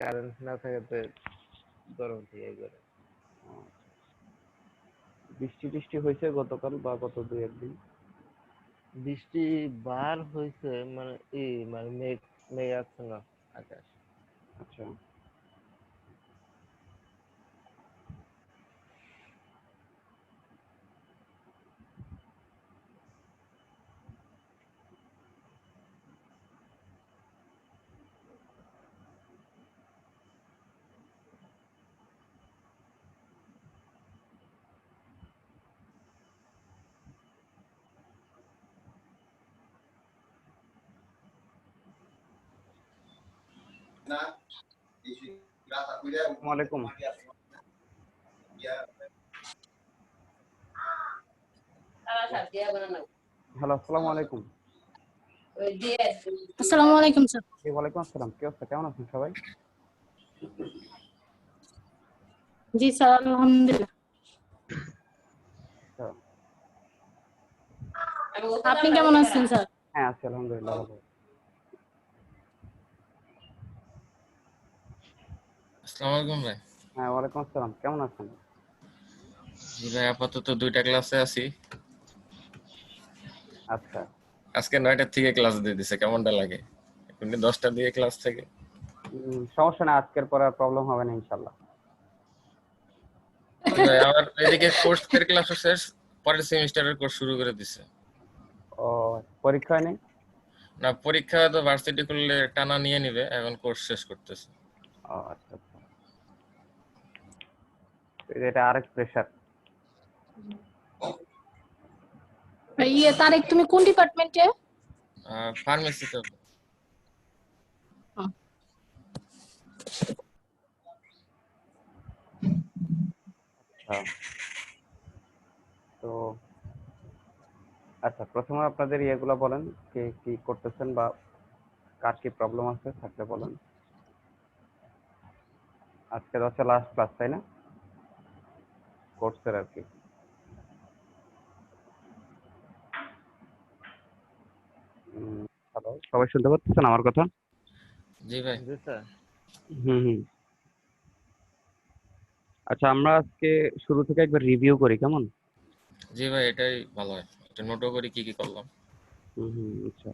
Current না থাকাতে গরম থেকে করে। বৃষ্টি টিষ্টি হয়েছে গতকাল বা গত দুই একদিন? বৃষ্টি বার হয়েছে, মানে মানে মেঘ মেঘ আছে না আকাশ। আচ্ছা, আসসালামু আলাইকুম। হ্যালো, আসসালামু আলাইকুম। আসসালামু আলাইকুম স্যার। ওয়ালাইকুম আসসালাম। কি অবস্থা, কেমন আছেন সবাই? জি স্যার, আলহামদুলিল্লাহ। আচ্ছা, আপনি কেমন আছেন স্যার? হ্যাঁ আছি আলহামদুলিল্লাহ ভালো। আসসালামু আলাইকুম ভাই। হ্যাঁ, ওয়ালাইকুম আসসালাম, কেমন আছেন? জি ভাই, আপাতত 2টা ক্লাসে আছি। আচ্ছা, আজকে 9টার থেকে ক্লাস দিয়ে দিছে, কেমনটা লাগে? এখন 10টার দিকে ক্লাস থেকে। সমস্যা না, আজকের পর আর প্রবলেম হবে না ইনশাল্লাহ। জি ভাই, আমার এদিকে কোর্সের ক্লাস শেষ, পরের সেমিস্টারের কোর্স শুরু করে দিছে। ও, পরীক্ষা নেই? না, পরীক্ষা তো ভার্সিটি করলে টানা নিয়ে নিবে, এখন কোর্স শেষ করতেছে। ও আচ্ছা আচ্ছা, এটা আরেক প্রেশার। তারেক, তুমি কোন ডিপার্টমেন্টে? ফার্মেসিতে। আচ্ছা, তো আচ্ছা, প্রথমে আপনাদের ইয়েগুলো বলেন, কে কি করতেছেন বা কার কি প্রবলেম আছে থাকলে বলেন। আজকে হচ্ছে লাস্ট ক্লাস, তাই না, কোর্সের আর কি? হ্যালো, সবাই শুনতে পাচ্ছেন আমার কথা? জি ভাই। জি স্যার। হুম। আচ্ছা, আমরা আজকে শুরু থেকে একবার রিভিউ করি, কেমন? জি ভাই, এটাই ভালো হয়, এটা নোটও করি কি কি করলাম। আচ্ছা,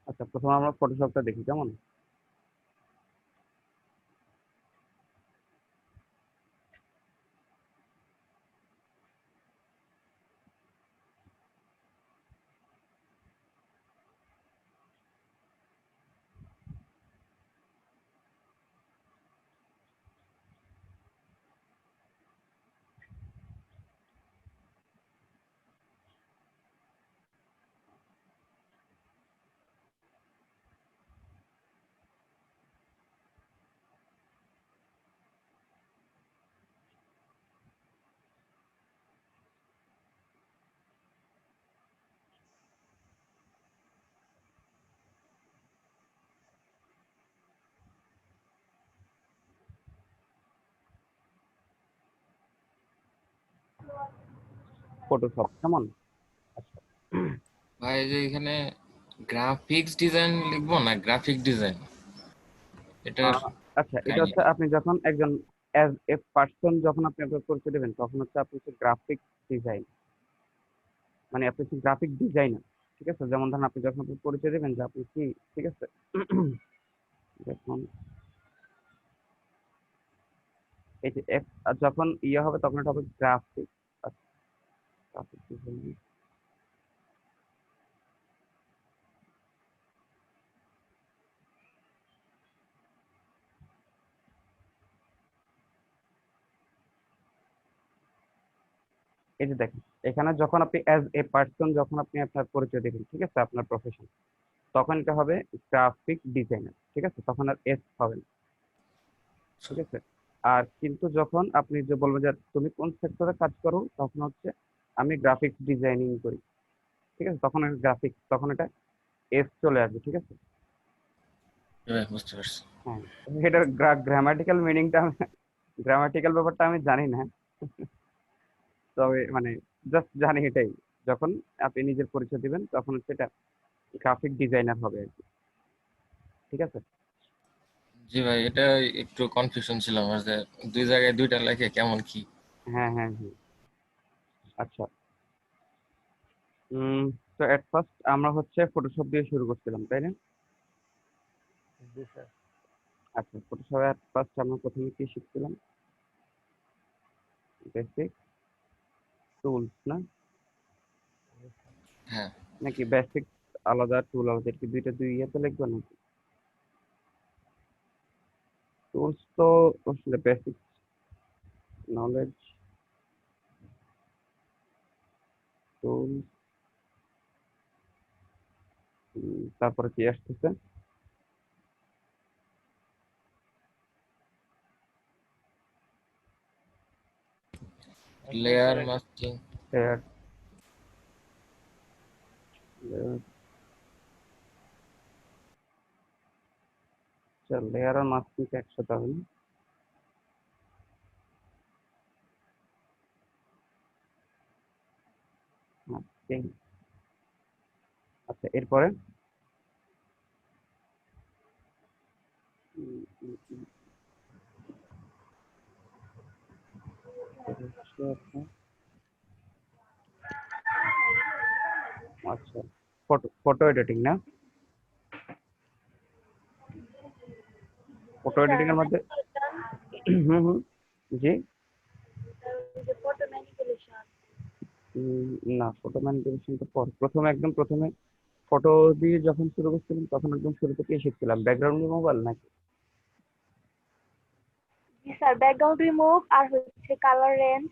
আচ্ছা, প্রথমে আমরা ফটোশপটা দেখি, কেমন? ফটোশপ কেমন? আচ্ছা, ভাই, যে এখানে গ্রাফিক্স ডিজাইন লিখবো না গ্রাফিক ডিজাইন, এটার আচ্ছা, এটা কাহিনী। হচ্ছে আপনি যখন একজন অ্যাজ এ পার্সন যখন আপনি আপনার পরিচয় দেবেন, তখন হচ্ছে আপনি হচ্ছে গ্রাফিক ডিজাইন, মানে আপনি হচ্ছে গ্রাফিক ডিজাইনার। ঠিক আছে, যেমন ধরেন আপনি যখন আপনার পরিচয় দেবেন যে আপনি কি, ঠিক আছে, দেখুন এই যে আর যখন ইয়ে হবে তখন এটা হবে গ্রাফিক। গ্রাফিক ডিজাইন, এই যে দেখেন এখানে যখন আপনি অ্যাজ এ পার্সন যখন আপনি আপনার পরিচয় দেবেন, ঠিক আছে, আপনার প্রফেশন, তখন এটা হবে গ্রাফিক ডিজাইনার, ঠিক আছে, তখন আর এস হবে না, ঠিক আছে। আর কিন্তু যখন আপনি যে বলবেন যে তুমি কোন সেক্টরে কাজ করো, তখন হচ্ছে আমি গ্রাফিক্স ডিজাইনিং করি, ঠিক আছে, তখন গ্রাফিক, তখন এটা এস চলে আসবে, ঠিক আছে। বুঝতে পারছি। হ্যাঁ, এটার গ্রামাটিক্যাল মিনিংটা, গ্রামাটিক্যাল ব্যাপারটা আমি জানি না, তবে মানে জাস্ট জানি এটাই, যখন আপনি নিজের পরিচয় দিবেন তখন হচ্ছে এটা গ্রাফিক ডিজাইনার হবে আর কি, ঠিক আছে। জি ভাই, এটা একটু কনফিউশন ছিল আমার যে দুই জায়গায় দুইটা লেখে কেমন কি। হ্যাঁ হ্যাঁ হ্যাঁ, আচ্ছা। তো এট ফার্স্ট আমরা হচ্ছে ফটোশপ দিয়ে শুরু করছিলাম, তাই না? জি স্যার। আচ্ছা, ফটোশপ এট ফার্স্ট আমরা প্রথমে কি শিখছিলাম? বেসিক টুলস না, হ্যাঁ, নাকি বেসিক আলাদা টুল আলাদা, কি দুইটা দুই ইয়েতে লিখবো নাকি? টুলস তো আসলে বেসিক নলেজ, টুল, তারপরে কি আসতেছে? Layer masking. লেয়ার, লেয়ার আর মাস্কিং একসাথে হবে না? মাস্কিং, আচ্ছা, এরপরে উম, উম, উম, এটা হচ্ছে আপনার, আচ্ছা, ফটো এডিটিং না? ফটো এডিটিং এর মধ্যে হুম হুম, জি। উম, না, ফটো ম্যানিপুলেশন তো পর, প্রথমে একদম প্রথমে ফটো দিয়ে যখন শুরু করছিলাম তখন একদম শুরু থেকেই শিখছিলাম ব্যাকগ্রাউন্ড রিমুভাল নাকি? জি স্যার, ব্যাকগ্রাউন্ড রিমুভ আর হচ্ছে কালার রেঞ্জ।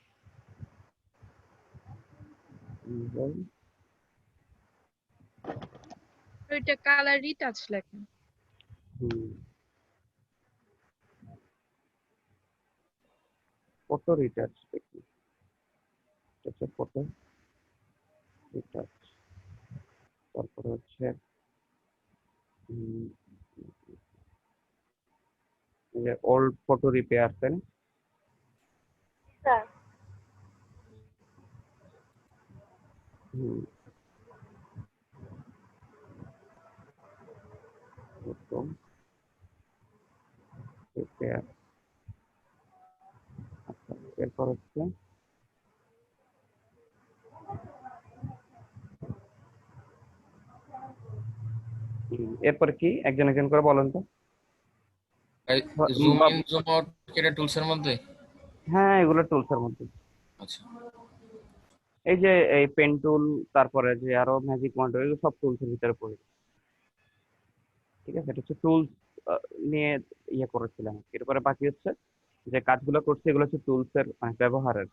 ওইটা কালার রিটাচ লেখা। ফটো রিটাচ দেখি, হচ্ছে ফটো রিটাচ, তারপরে হচ্ছে ওল্ড ফটো রিপেয়ার, তাই না? স্যার, ফটো রিপেয়ার, আচ্ছা, এরপর হচ্ছে এরপর কি একজন একজন করে বলেন তো। জুম ইন জুম আউট এটা টুলসের মধ্যে? হ্যাঁ, এগুলো টুলসের মধ্যে। আচ্ছা, এই যে এই পেন টুল, তারপরে যে আরো ম্যাজিক ওয়ান্ডার, এগুলো সব টুলসের ভিতরে পড়ে, ঠিক আছে। এটা হচ্ছে টুলস নিয়ে ইয়ে করেছিলাম, এরপরে বাকি হচ্ছে যে কাজগুলো করছি এগুলো হচ্ছে টুলসের মানে ব্যবহারের।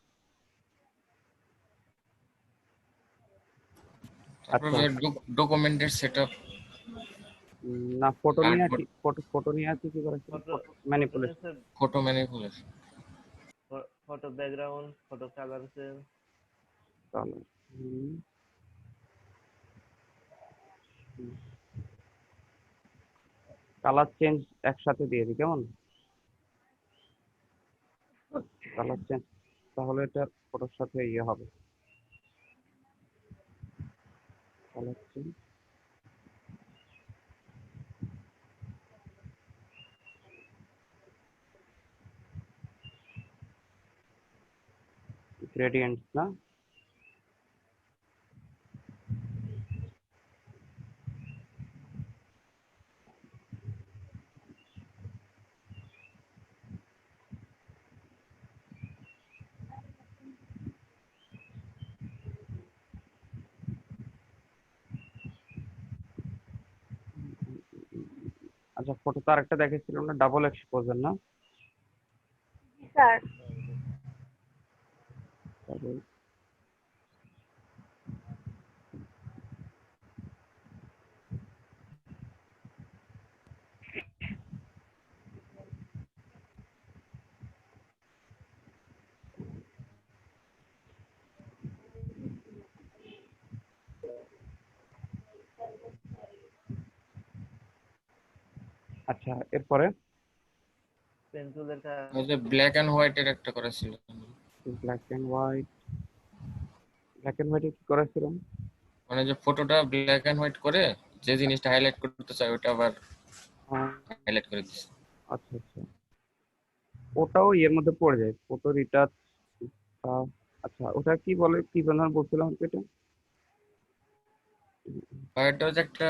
তারপর আচ্ছা, ডকুমেন্টের সেটআপ, না, ফটো নিয়ে আছি, আর্টবোর্ড, ফটো নিয়ে আছি কি করেছিলাম, photo photo manipulation, sir, photo manipulation. Photo background, photo colour সেল। কালার, কালার চেঞ্জ একসাথে দিয়ে দিই কেমন? কালার চেঞ্জ, তাহলে এটা ফটোর সাথে ইয়ে হবে, কালার চেঞ্জ, গ্রেডিয়েন্টস না? আচ্ছা, ফটোতে আরেকটা দেখেছিলাম না, ডাবল এক্সপোজার না? জি স্যার। Double। আচ্ছা, এরপরে পেন্সিলের কাজ। ওই যে ব্ল্যাক এন্ড হোয়াইটের একটা করা ছিল। Black and white. Black and হোয়াইটে কি করেছিলাম? মানে যে ফটোটা ব্ল্যাক এন্ড হোয়াইট করে যে জিনিসটা হাইলাইট করতে চাই ওটা আবার হাইলাইট করে দিচ্ছি। আচ্ছা আচ্ছা, ওটাও এর মধ্যে পড়ে যায়, ফটো রিটাচ। আচ্ছা, ওটা কি বলে, কি বানান বলছিলাম এটা? আর এটা হচ্ছে একটা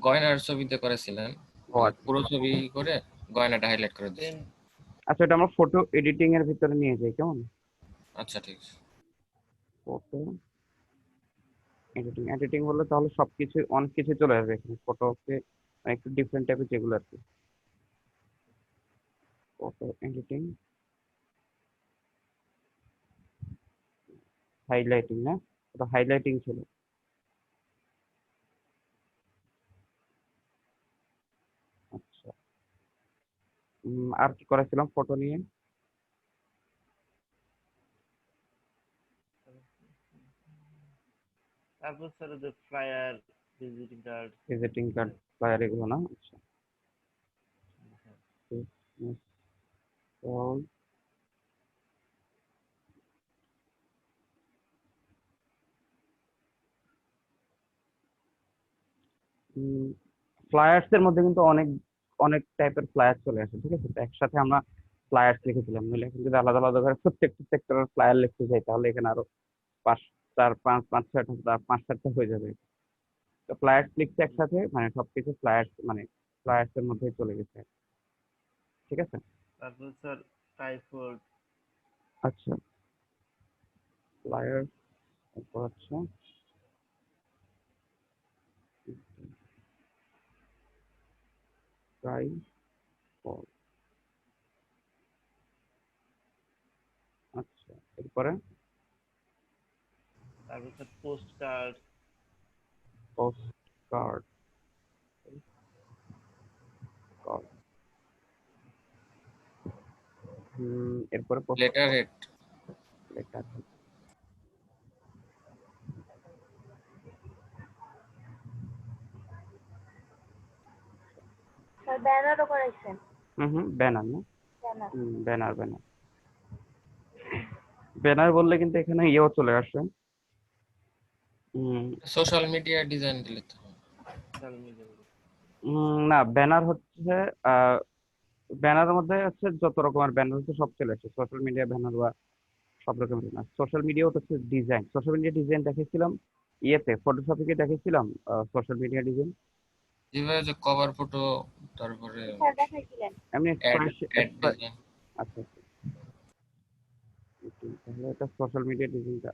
গয়নার ছবিতে করেছিলেন, ও মানে আচ্ছা পুরো ছবি করে গয়নাটা হাইলাইট করে দিচ্ছি। পেন আচ্ছা, এটা আমরা ফটো এডিটিং এর ভিতরে নিয়ে যাই, কেমন? আচ্ছা ঠিক আছে। ফটো এডিটিং, এডিটিং বললে তাহলে সবকিছু অনেক কিছু চলে আসবে এখানে, ফটোকে একটু ডিফারেন্ট টাইপের যেগুলো আর কি। ফটো এডিটিং, হাইলাইটিং না? ওটা হাইলাইটিং ছিল। আচ্ছা, আর কি করেছিলাম ফটো নিয়ে? তারপর স্যার যে flyer, visiting card. Visiting card, flyer, এগুলো না? আচ্ছা, business call, ফ্লায়ার্স এর মধ্যে কিন্তু অনেক অনেক টাইপের ফ্লায়ার চলে আসে, ঠিক আছে? তো একসাথে আমরা ফ্লায়ার্স লিখেছিলাম, নইলে এখন যদি আলাদা আলাদা করে প্রত্যেকটা সেক্টরের ফ্লায়ার লিখতে যাই তাহলে এখানে আরো পাঁচ চার পাঁচ পাঁচ ছয়টা পাঁচ সাতটা হয়ে যাবে। তো ফ্লায়ার্স লিখতে একসাথে, মানে সবকিছু ফ্লায়ার্স, মানে ফ্লায়ার্স এর মধ্যেই চলে গেছে, ঠিক আছে? তারপর স্যার টাইফয়েড। আচ্ছা, ফ্লায়ার, তারপর আচ্ছা ট্রাই, আচ্ছা, এরপরে তারপর sir post card. Post card, এরপরে post letter head. Letter. Sir ব্যানারও করাইছেন। ব্যানার না? ব্যানার। ব্যানার ব্যানার ব্যানার বললে কিন্তু এখানে ইয়েও চলে আসে। সোশ্যাল মিডিয়া ডিজাইন দিলে তো সোশ্যাল মিডিয়া। না, ব্যানার হচ্ছে ব্যানারের মধ্যে হচ্ছে যত রকমের ব্যানার হচ্ছে সব চলে আসে, সোশ্যাল মিডিয়া ব্যানার বা সব রকমের ব্যানার। সোশ্যাল মিডিয়া ওটা হচ্ছে ডিজাইন, সোশ্যাল মিডিয়া ডিজাইন দেখেছিলাম ইয়েতে, ফটোশপে গিয়ে দেখেছিলাম সোশ্যাল মিডিয়া ডিজাইন। যেভাবে যে কভার ফটো, তারপরে স্যার দেখাইছিলেন। এমনি অ্যাড অ্যাড ডিজাইন। আচ্ছা আচ্ছা, তাহলে এটা সোশ্যাল মিডিয়া ডিজাইনটা।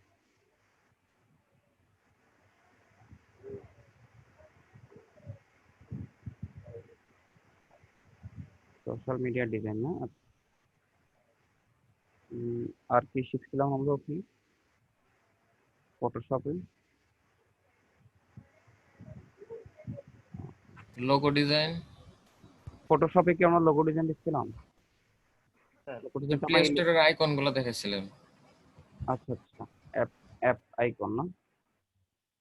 সোশ্যাল মিডিয়া ডিজাইন না? আচ্ছা, আর কি শিখছিলাম আমরা কি ফটোশপে? Logo design. ফটোশপে কি আমরা লোগো ডিজাইন লিখছিলাম? স্যার লোগো যে ডিজাইনটা প্লে আমরা স্টোরের আইকন গুলো দেখেছিলেন। আচ্ছা আচ্ছা, অ্যাপ অ্যাপ আইকন না,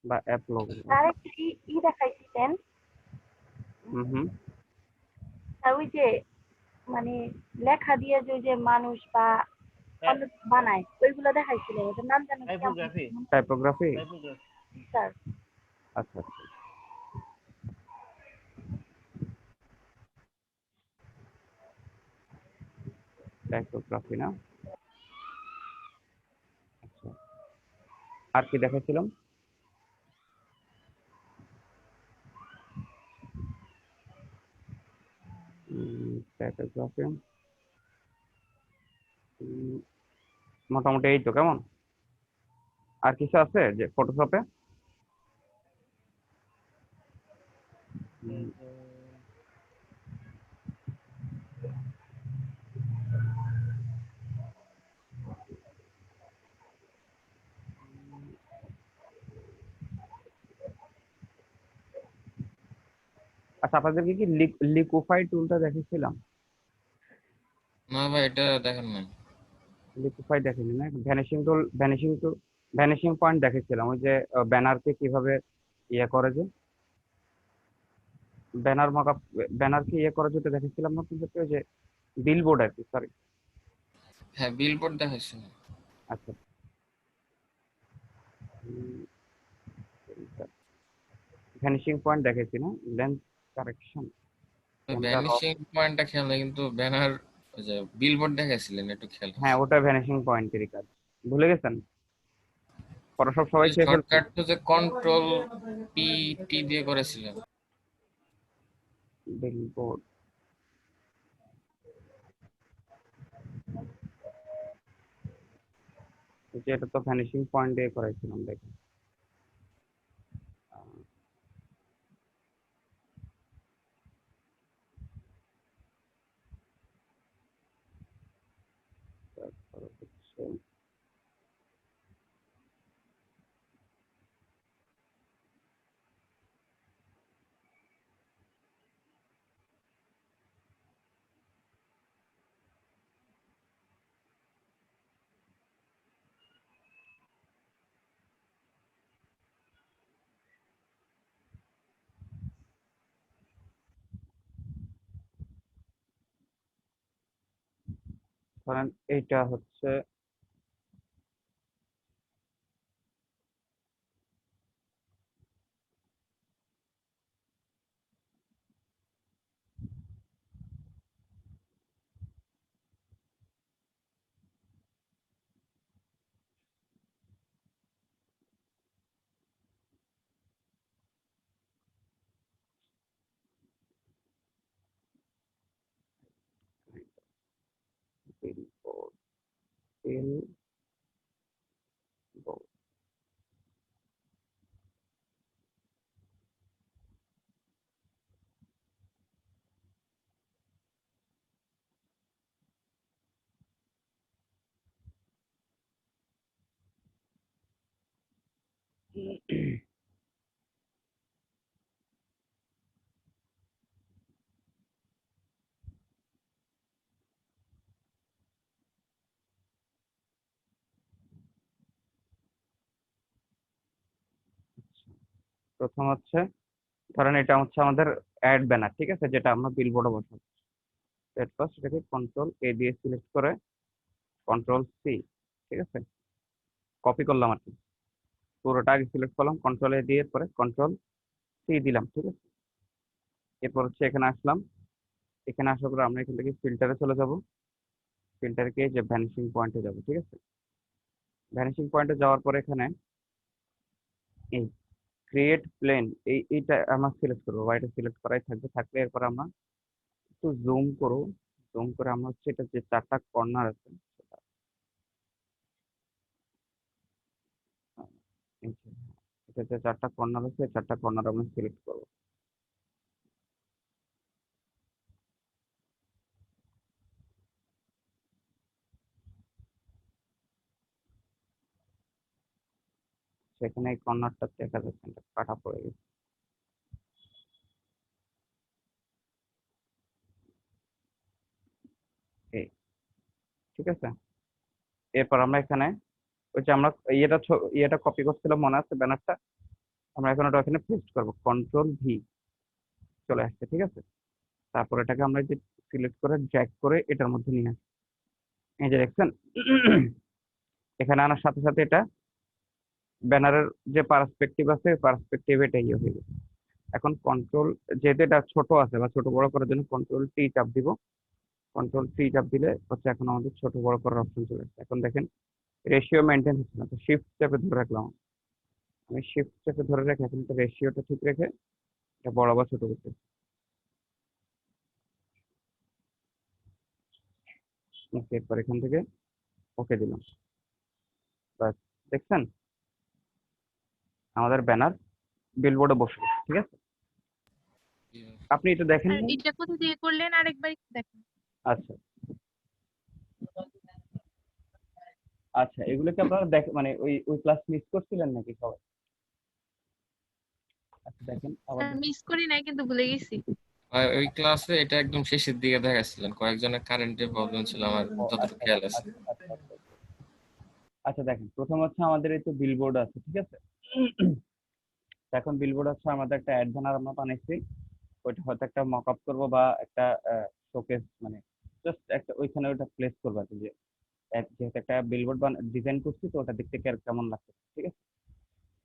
বা অ্যাপ লোগো। আরেকটা ই দেখাইছিলেন। হুম। আর ওই যে মানে লেখা দিয়ে যে ওই যে মানুষ বা অন্য বানায় ওইগুলো দেখাইছিলেন, ওটার নাম জানেন কি? টাইপোগ্রাফি। টাইপোগ্রাফি। টাইপোগ্রাফি। স্যার আচ্ছা আচ্ছা, টাইপোগ্রাফি না? আচ্ছা, আর কি দেখাইছিলাম? টাইপোগ্রাফি, মোটামুটি এই তো, কেমন? আর কিছু আছে যে ফটোশপে? আচ্ছা, আপনাদেরকে কি লিকুইফাই টুলটা দেখেছিলাম? না ভাই, এটা দেখেন না। লিকুইফাই দেখেনি না? ভ্যানিশিং পয়েন্ট দেখেছিলাম, ওই যে ব্যানারকে কিভাবে ইয়ে করে, যে ব্যানারকে ইয়ে করে যেটা দেখেছিলাম না কিন্তু, ওই যে বিলবোর্ড আর কি, সরি। হ্যাঁ, বিলবোর্ড দেখাইছে। আচ্ছা, ভ্যানিশিং পয়েন্ট দেখেছি না, লেন্স কারেকশন, ভ্যানিশিং পয়েন্টটা খেয়াল নাই, কিন্তু ব্যানার, ওই যে বিলবোর্ড দেখাইছিলেন, একটু খেয়াল হ্যাঁ আছে। ওটা ভ্যানিশিং পয়েন্টেরই কাজ, ভুলে গেছেন? পরে সব সবাই খেয়ে ফেলছে। শর্টকাট তো যে কন্ট্রোল পি টি দিয়ে করেছিলেন। বিলবোর্ড, এটা তো ভ্যানিশিং পয়েন্ট দিয়ে করেছিলাম, দেখুন। তারপরে হচ্ছে ধরেন এইটা হচ্ছে বিলবোর্ড, বিলবোর্ড। প্রথম হচ্ছে, ধরেন এটা হচ্ছে আমাদের অ্যাড ব্যানার, ঠিক আছে, যেটা আমরা বিলবোর্ডে বসাবো। ফার্স্ট এটাকে কন্ট্রোল এ দিয়ে সিলেক্ট করে কন্ট্রোল সি, ঠিক আছে, কপি করলাম আর কি, পুরোটা আগে সিলেক্ট করলাম, কন্ট্রোল এ দিয়ে পরে কন্ট্রোল সি দিলাম, ঠিক আছে। এরপর হচ্ছে এখানে আসলাম, এখানে আসার পর আমরা এখান থেকে ফিল্টারে চলে যাব, ফিল্টারে গিয়ে যে ভ্যানিশিং পয়েন্টে যাব, ঠিক আছে। ভ্যানিশিং পয়েন্টে যাওয়ার পর এখানে এই ক্রিয়েট প্লেন, এইটা আমরা সিলেক্ট করবো, বা এটা সিলেক্ট করাই থাকবে, থাকলে এরপর আমরা একটু জুম করব, জুম করে আমরা হচ্ছে এটা যে চারটা কর্নার আছে সেটা, এই যে, এটা যে চারটা কর্নার আছে, এই চারটা কর্নার আমরা সিলেক্ট করবো। সেখানে এই কর্নারটা দেখা যাচ্ছে, এটা কাটা পড়ে গেছে, এই, ঠিক আছে। এরপর আমরা এখানে ওই যে আমরা ইয়েটা কপি করছিলাম, মনে আছে ব্যানারটা, আমরা এখন ওটা এখানে পেস্ট করবো, কন্ট্রোল ভি, চলে আসছে, ঠিক আছে। তারপর এটাকে আমরা যে সিলেক্ট করে ড্র্যাগ করে এটার মধ্যে নিয়ে আসি, এই যে দেখছেন। এখানে আনার সাথে সাথে এটা ব্যানারের যে পার্সপেক্টিভ আছে, পার্সপেক্টিভ এটা ইয়ে হয়ে গেছে। এখন কন্ট্রোল, যেহেতু এটা ছোট আছে বা ছোট বড় করার জন্য কন্ট্রোল টি চাপ দিব, কন্ট্রোল টি চাপ দিলে হচ্ছে এখন আমাদের ছোট বড় করার অপশন চলে আসছে। এখন দেখেন রেশিও মেনটেন হচ্ছে না, তো শিফট চেপে ধরে রাখলাম, আমি শিফট চেপে ধরে রেখে এখন রেশিওটা ঠিক রেখে এটা বড় বা ছোট করতে, এরপর এখান থেকে ওকে দিলাম, বাস, দেখছেন আমাদের ব্যানার বিলবোর্ডে বসে, ঠিক আছে। আপনি এটা দেখেন আর নাই? এটা কোথা দিয়ে করলেন আরেকবার একটু দেখেন। আচ্ছা আচ্ছা, এগুলো কি আপনারা মানে ওই ওই ক্লাস মিস করছিলেন নাকি সবাই? আচ্ছা দেখেন আবার মিস করি নাই, কিন্তু ভুলে গেছি। আর ওই ক্লাসে এটা একদম শেষের দিকে দেখাচ্ছিলেন, কয়েকজনের কারেন্টের প্রবলেম ছিল আমার ও যতটুকু আচ্ছা খেয়াল আছে। আচ্ছা আচ্ছা আচ্ছা আচ্ছা। আচ্ছা দেখেন, প্রথম হচ্ছে আমাদের এই তো বিলবোর্ড আছে, ঠিক আছে। তো এখন বিলবোর্ড হচ্ছে আমাদের একটা অ্যাড ব্যানার আমরা বানাইছি, ওইটা হয়তো একটা মক আপ করবো বা একটা শোকেস, মানে জাস্ট একটা ওইখানে ওটা প্লেস করবো আর কি, যে যেহেতু একটা বিলবোর্ড ডিজাইন করছি, তো ওটা দেখতে কেমন লাগছে, ঠিক আছে।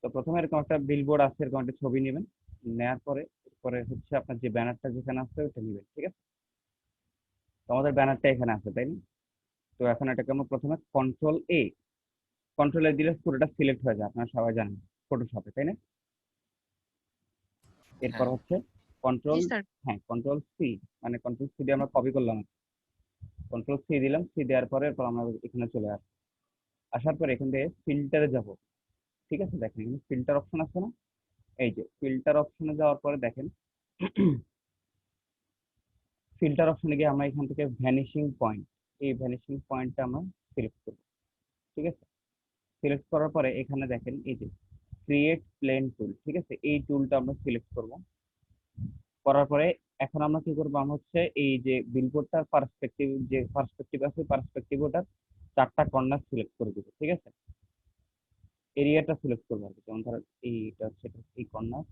তো প্রথমে এরকম একটা বিলবোর্ড আছে, এরকম একটা ছবি নেবেন, নেওয়ার পরে পরে হচ্ছে আপনার যে ব্যানারটা যেখানে আছে ওটা নেবেন, ঠিক আছে। তো আমাদের ব্যানারটা এখানে আছে, তাই না? তো এখন এটাকে আমরা প্রথমে কন্ট্রোল এ দিলে পুরোটা সিলেক্ট হয়ে যায়, আপনারা সবাই জানেন ফটোশপে, তাই না? এরপর হ্যাঁ, হচ্ছে জি কন্ট্রোল, স্যার। হ্যাঁ কন্ট্রোল সি, মানে কন্ট্রোল সি দিয়ে আমরা কপি করলাম, কন্ট্রোল সি দিলাম, সি দেওয়ার পরে এরপর আমরা এখানে চলে আসি, আসার পরে এখান থেকে ফিল্টারে যাব, ঠিক আছে। দেখেন এখানে ফিল্টার অপশন আছে না, এই যে ফিল্টার অপশনে যাওয়ার পরে দেখেন, ফিল্টার অপশনে গিয়ে আমরা এখান থেকে ভ্যানিশিং পয়েন্ট, এই ভ্যানিশিং পয়েন্টটা আমরা সিলেক্ট করব, ঠিক আছে। সিলেক্ট করার পরে এখানে দেখেন এই যে ক্রিয়েট প্লেন টুল, ঠিক আছে, এই টুলটা আমরা সিলেক্ট করব। করার পরে এখন আমরা কি করবো, আমরা হচ্ছে এই যে বিলবোর্ডটার পার্সপেক্টিভ আছে, পার্সপেক্টিভ ওটার 4টা কর্নার সিলেক্ট করে দিব, ঠিক আছে। এরিয়াটা সিলেক্ট করবো আর কি, যেমন ধরো এইটা হচ্ছে এই কর্নার,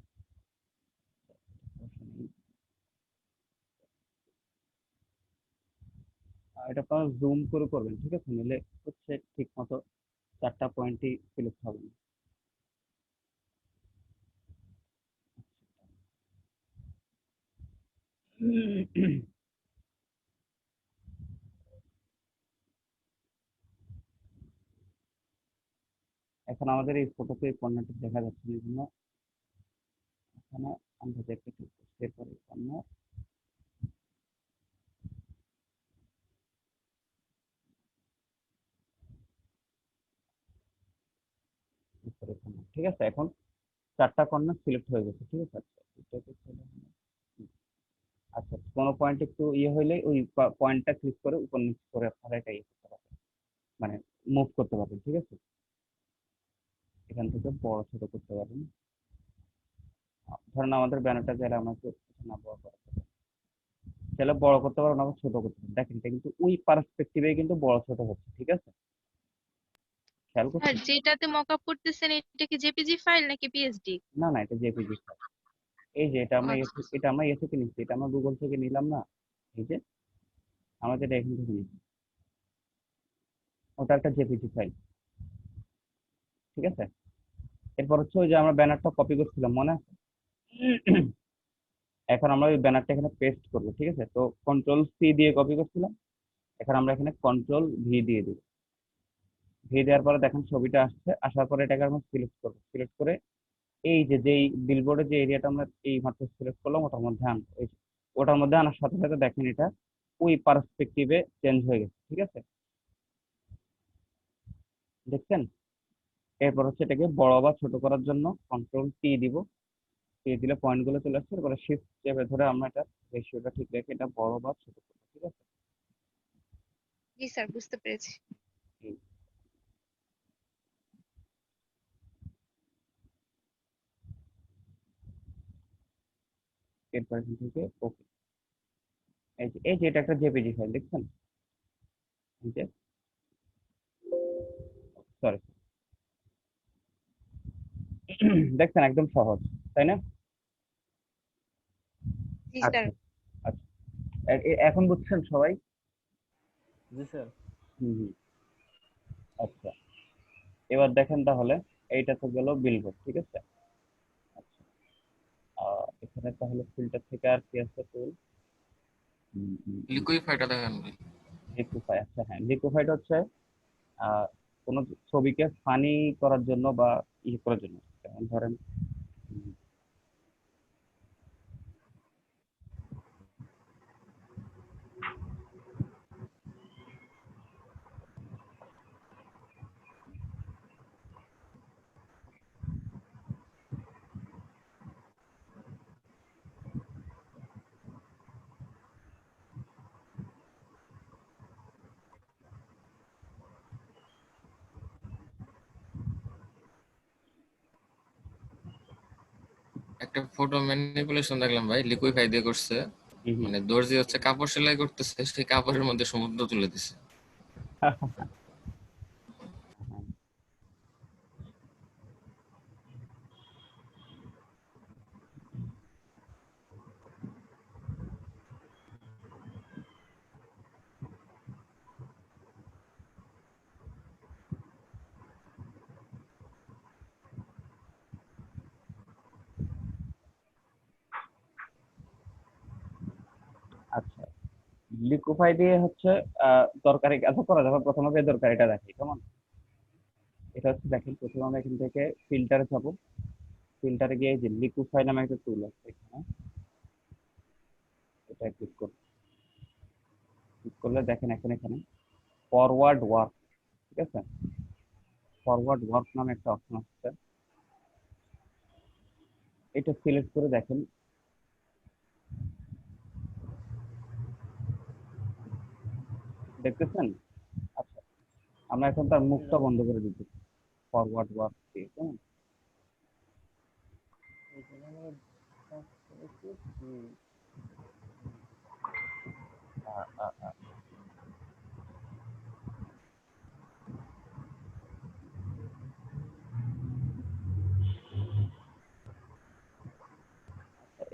এটা আপনারা জুম করে করবেন, ঠিক আছে, নিলে হচ্ছে ঠিক মতো 4টা পয়েন্টই সিলেক্ট হবে না। এখন আমাদের এই ফটোতে এই কর্নারটা দেখা যাচ্ছে না, এই জন্য এখানে আমরা দেখতে এরপরে কর্নার, ঠিক আছে। এখন 4টা কর্নার সিলেক্ট হয়ে গেছে, ঠিক আছে। আচ্ছা এটাকে চলে আচ্ছা, কোনো পয়েন্ট একটু ইয়ে হইলে ওই পয়েন্টটা ক্লিক করে উপর নিচ করে আপনারা এটা ইয়ে করতে পারবেন, মানে মুভ করতে পারবেন, ঠিক আছে। এখান থেকে বড় ছোট করতে পারবেন। ধরেন আমাদের ব্যানারটা চাইলে আমরা একটু না বড় করতে পারবেন, চাইলে বড় করতে পারবেন, আবার ছোট করতে পারবেন। দেখেন এটা কিন্তু ওই পার্সপেক্টিভে কিন্তু বড় ছোট হচ্ছে, ঠিক আছে, খেয়াল স্যার করছেন? যেটাতে মকআপ করতেছেন এটা কি জেপিজি ফাইল নাকি পিএসডি? না না, এটা জেপিজি। এই যে এটা আমরা আচ্ছা। এটা আমরা এ থেকে নিচ্ছি, এটা আমরা গুগল থেকে নিলাম না, এই যে আমরা যেটা এখান থেকে নিচ্ছি, ওটা একটা জেপিজি ফাইল, ঠিক আছে। এরপর হচ্ছে ওই যে আমরা ব্যানারটা কপি করছিলাম, মনে আছে? এখন আমরা ওই ব্যানারটা এখানে পেস্ট করবো, ঠিক আছে। তো কন্ট্রোল সি দিয়ে কপি করছিলাম, এখন আমরা এখানে কন্ট্রোল ভি দিয়ে দিব। ভি দেওয়ার পরে দেখেন ছবিটা আসছে, আসার পরে এটাকে আমরা সিলেক্ট করবো, সিলেক্ট করে এই যে যেই বিলবোর্ডের যে এরিয়াটা আমরা এই মাত্র সিলেক্ট করলাম, ওটার মধ্যে আন, ওটার মধ্যে আনার সাথে সাথে দেখেন এটা ওই পার্সপেক্টিভে চেঞ্জ হয়ে গেছে, ঠিক আছে, দেখছেন? এরপর হচ্ছে এটাকে বড় বা ছোট করার জন্য কন্ট্রোল টি দিব, টি দিলে পয়েন্ট গুলো চলে আসছে, এরপরে শিফট চেপে ধরে আমরা এটা রেশিওটা ঠিক রেখে এটা বড় বা ছোট করবো, ঠিক আছে। জি স্যার, বুঝতে পেরেছি। এই, এরপর এখান থেকে ওকে, এই যে এটা একটা জেপিজি ফাইল, দেখছেন? এই যে সরি, দেখছেন একদম সহজ, তাই না? জি স্যার। আচ্ছা আচ্ছা, এখন বুঝছেন সবাই? জি স্যার। হুম হুম। আচ্ছা, এবার দেখেন তাহলে, এইটা তো গেল বিলবোর্ড, ঠিক আছে। আচ্ছা, এখানে তাহলে ফিল্টার থেকে আর কি আছে টুল? লিকুইফাইটা দেখেন ভাই। লিকুইফাই, আচ্ছা হ্যাঁ, লিকুইফাইড হচ্ছে আহ কোনো ছবিকে ফানি করার জন্য বা ইয়ে করার জন্য, যেমন ধরেন উম, একটা ফটো ম্যানিপুলেশন দেখলাম ভাই, লিকুইফাই দিয়ে করছে। মানে দর্জি হচ্ছে কাপড় সেলাই করতেছে, সেই কাপড়ের মধ্যে সমুদ্র তুলে দিছে। আচ্ছা, লিকুইফাই দিয়ে হচ্ছে তরকারি কাজও করা যাবে। প্রথমে বেদরকারিটা দেখি কেমন। এটা হচ্ছে দেখেন, প্রথমে আমরা এখান থেকে ফিল্টারে যাবো। ফিল্টারে গিয়ে এই যে লিকুইফাই নামে একটা টুল আছে এখানে, এটা ক্লিক করব। ক্লিক করলে দেখেন এখন এখানে ফরওয়ার্ড ওয়ার্ক, ঠিক আছে, ফরওয়ার্ড ওয়ার্ক নামে একটা অপশন আসছে। এটা সিলেক্ট করে দেখেন, দেখতেছেন? আচ্ছা, আমরা এখন তার মুখটা বন্ধ করে দিচ্ছি ফরওয়ার্ড ওয়ার্ক দিয়ে, কেমন। এখানে আমি কাজ করেছি কি, আ, আ, আ।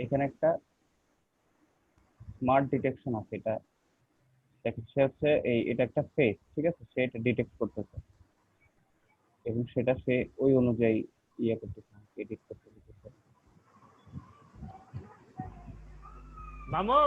এখানে একটা স্মার্ট ডিটেকশন আছে, এটা দেখেন, সে হচ্ছে এটা একটা ফেস, ঠিক আছে, সে এটা ডিটেক্ট করতেছে এবং সেটা সে ওই অনুযায়ী ইয়ে করতেছে, এডিট করতে দিতেছে। মামু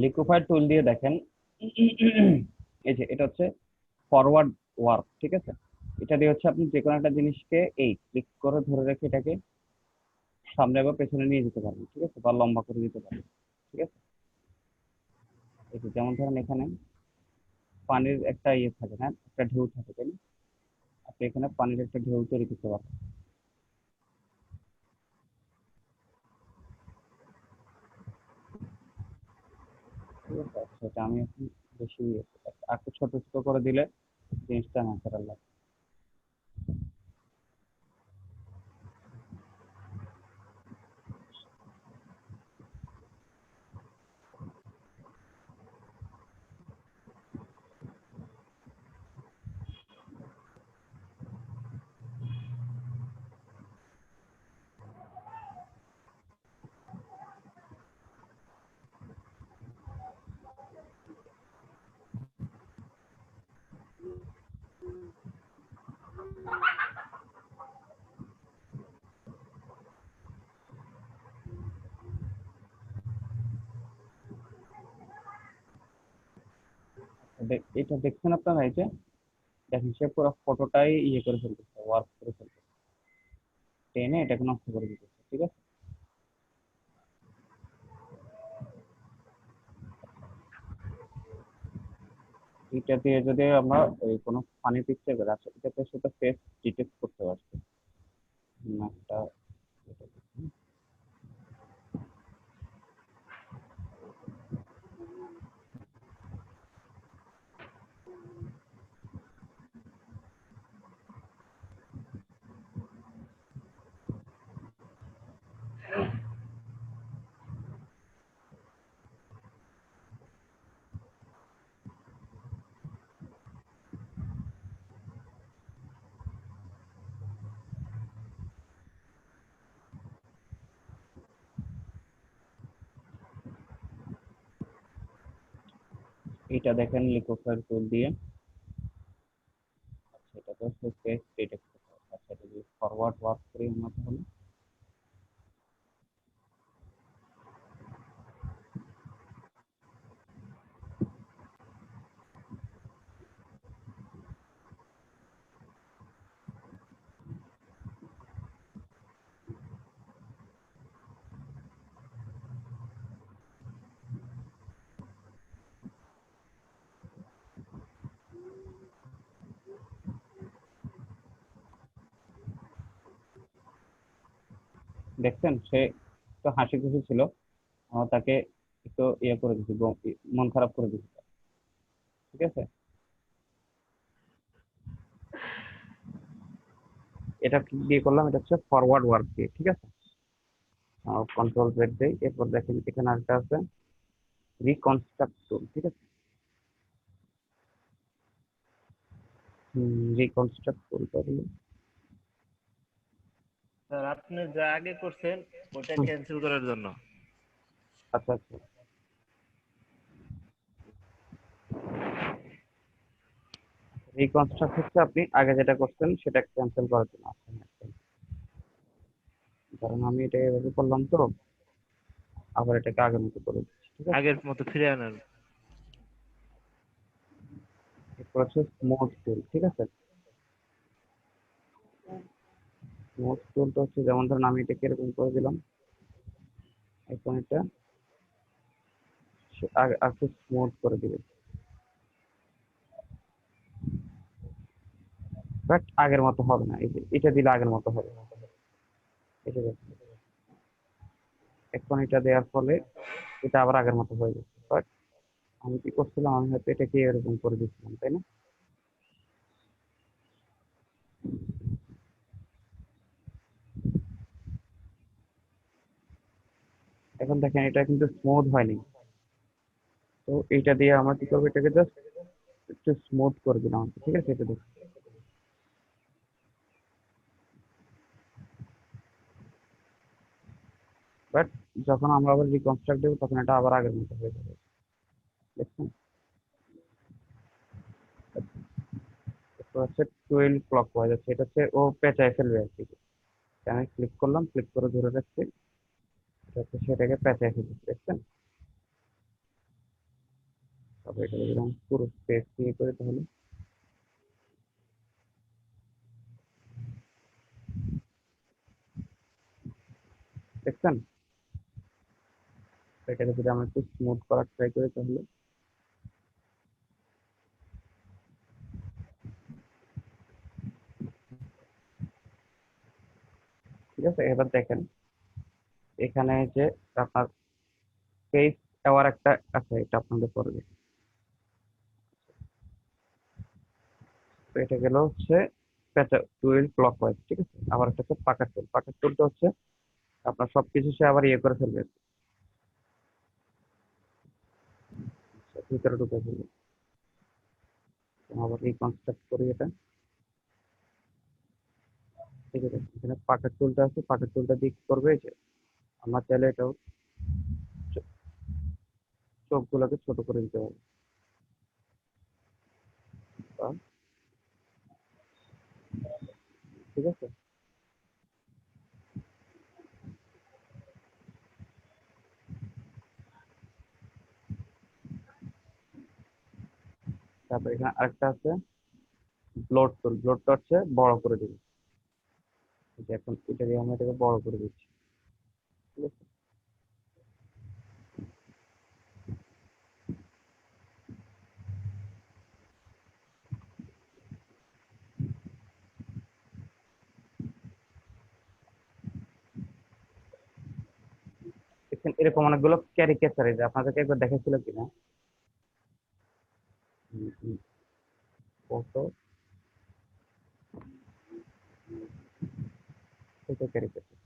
লিকুইফাই টুল দিয়ে দেখেন, এই যে এটা হচ্ছে ফরওয়ার্ড ওয়ার্ক, ঠিক আছে। এটা দিয়ে হচ্ছে আপনি যে কোনো একটা জিনিসকে এই ক্লিক করে ধরে রেখে এটাকে সামনে বা পেছনে নিয়ে যেতে পারবেন, ঠিক আছে, বা লম্বা করে দিতে পারবেন, ঠিক আছে। এই যে যেমন ধরেন এখানে পানির একটা ইয়ে থাকে না, একটা ঢেউ থাকে, তাই না? আপনি এখানে পানির একটা ঢেউ তৈরি করতে পারবেন, ঠিক আছে। সেটা আমি এখন বেশি একটু ছোট ছোট করে দিলে জিনিসটা ন্যাচারাল লাগে। এটা দেখছেন আপনারা, এই যে দেখেন সে পুরো ফটোটাই ইয়ে করে ফেলতেছে, ওয়ার্ক করে ফেলতেছে, টেনে এটাকে নষ্ট করে দিতেছে, ঠিক আছে। এটা দিয়ে যদি আমরা এই কোনো ফানি পিকচার আছে, এটাতে সেটা ফেস ডিটেক্ট করতে পারছি। একটা এটা দেখুন। এটা দেখেন লিকোফায়ার টুল দিয়ে। আচ্ছা, এটা তো হচ্ছে টেক্সট ডিটেক্ট। আচ্ছা, এটা যদি ফরওয়ার্ড ওয়ার্ক করি আমরা তাহলে দেখছেন সে তো হাসি খুশি ছিল। আমরা তাকে একটু ইয়ে করে দিচ্ছি, মন খারাপ করে দিচ্ছি, ঠিক আছে। এটা কি দিয়ে করলাম? এটা হচ্ছে ফরওয়ার্ড ওয়ার্ক দিয়ে, ঠিক আছে। কন্ট্রোল জেড দেই, এরপর দেখেন এখানে আরেকটা আছে রিকনস্ট্রাক্ট টুল, ঠিক আছে। রিকনস্ট্রাক্ট টুলটা হলো স্যার আপনি যা আগে করছেন ওটা ক্যান্সেল করার জন্য। আচ্ছা আচ্ছা, রিকনস্ট্রাক্ট হচ্ছে আপনি আগে যেটা করছেন সেটা ক্যান্সেল করার জন্য। আচ্ছা, কারণ আমি এটা এভাবে করলাম তো, আবার এটাকে আগের মতো করে দিচ্ছি, ঠিক আছে। আগের মতো ফিরে আনার। এরপর হচ্ছে স্মুথ টুল, ঠিক আছে। স্মুথ টুলটা হচ্ছে যেমন ধরুন আমি এটাকে এরকম করে দিলাম, এখন এটা একটু স্মুথ করে দিবে, বাট আগের মতো হবে না। এই যে এটা দিলে আগের মতো হবে, এটা দেখুন। এখন এটা দেওয়ার ফলে এটা আবার আগের মতো হয়ে যাচ্ছে, বাট আমি কি করছিলাম, আমি হয়তো এটাকে এরকম করে দিচ্ছিলাম, তাই না? এখন দেখেন এটা কিন্তু স্মুথ হয়নি। তো এইটা দিয়ে আমরা কি করবো, এটাকে জাস্ট একটু স্মুথ করে দিলাম, ঠিক আছে। এটা দেখুন, বাট যখন আমরা আবার রিকনস্ট্রাক্ট দেবো তখন এটা আবার আগের মতো হয়ে যাবে, দেখছেন। এরপর হচ্ছে 12 ক্লক ওয়াইজ আছে, এটা হচ্ছে ও পেঁচায় ফেলবে আর কি। আমি ক্লিক করলাম, ক্লিক করে ধরে রাখছি, এটা হচ্ছে সেটাকে পেঁচায় ফেলবে, দেখছেন। তবে এটা যদি আমি পুরো স্পেস দিয়ে করি তাহলে দেখছেন। এটাকে যদি আমরা একটু স্মুথ করার ট্রাই করি তাহলে ঠিক আছে। এবার দেখেন এখানে যে আপনার পেজ দেওয়ার একটা আছে, এটা আপনাদের পরে দেখি। তো এটা গেল হচ্ছে টুয়েলভ ক্লক ওয়াইজ, ঠিক আছে। আবার একটা হচ্ছে পাকার টুল। পাকার টুলটা হচ্ছে আপনার সবকিছু সে আবার ইয়ে করে ফেলবে, ভিতরে ঢুকে ফেলবে। আবার রিকনস্ট্রাক্ট করি এটা, ঠিক আছে। এখানে পাকার টুলটা আছে, পাকার টুলটা দিয়ে কি করবে, এই যে আমরা চাইলে এটাও চোখগুলোকে ছোট করে দিতে পারবো, বা ঠিক আছে। তারপর এখানে আরেকটা আছে ব্লোড টুল। ব্লোডটা হচ্ছে বড় করে দিবে, এই যে এখন এটা দিয়ে আমরা এটাকে বড় করে দিচ্ছি, ঠিক আছে। দেখছেন এরকম অনেকগুলো ক্যারিকেচার, এই যে আপনাদেরকে একবার দেখেছিল কিনা, ফটো ক্যারিকেচার,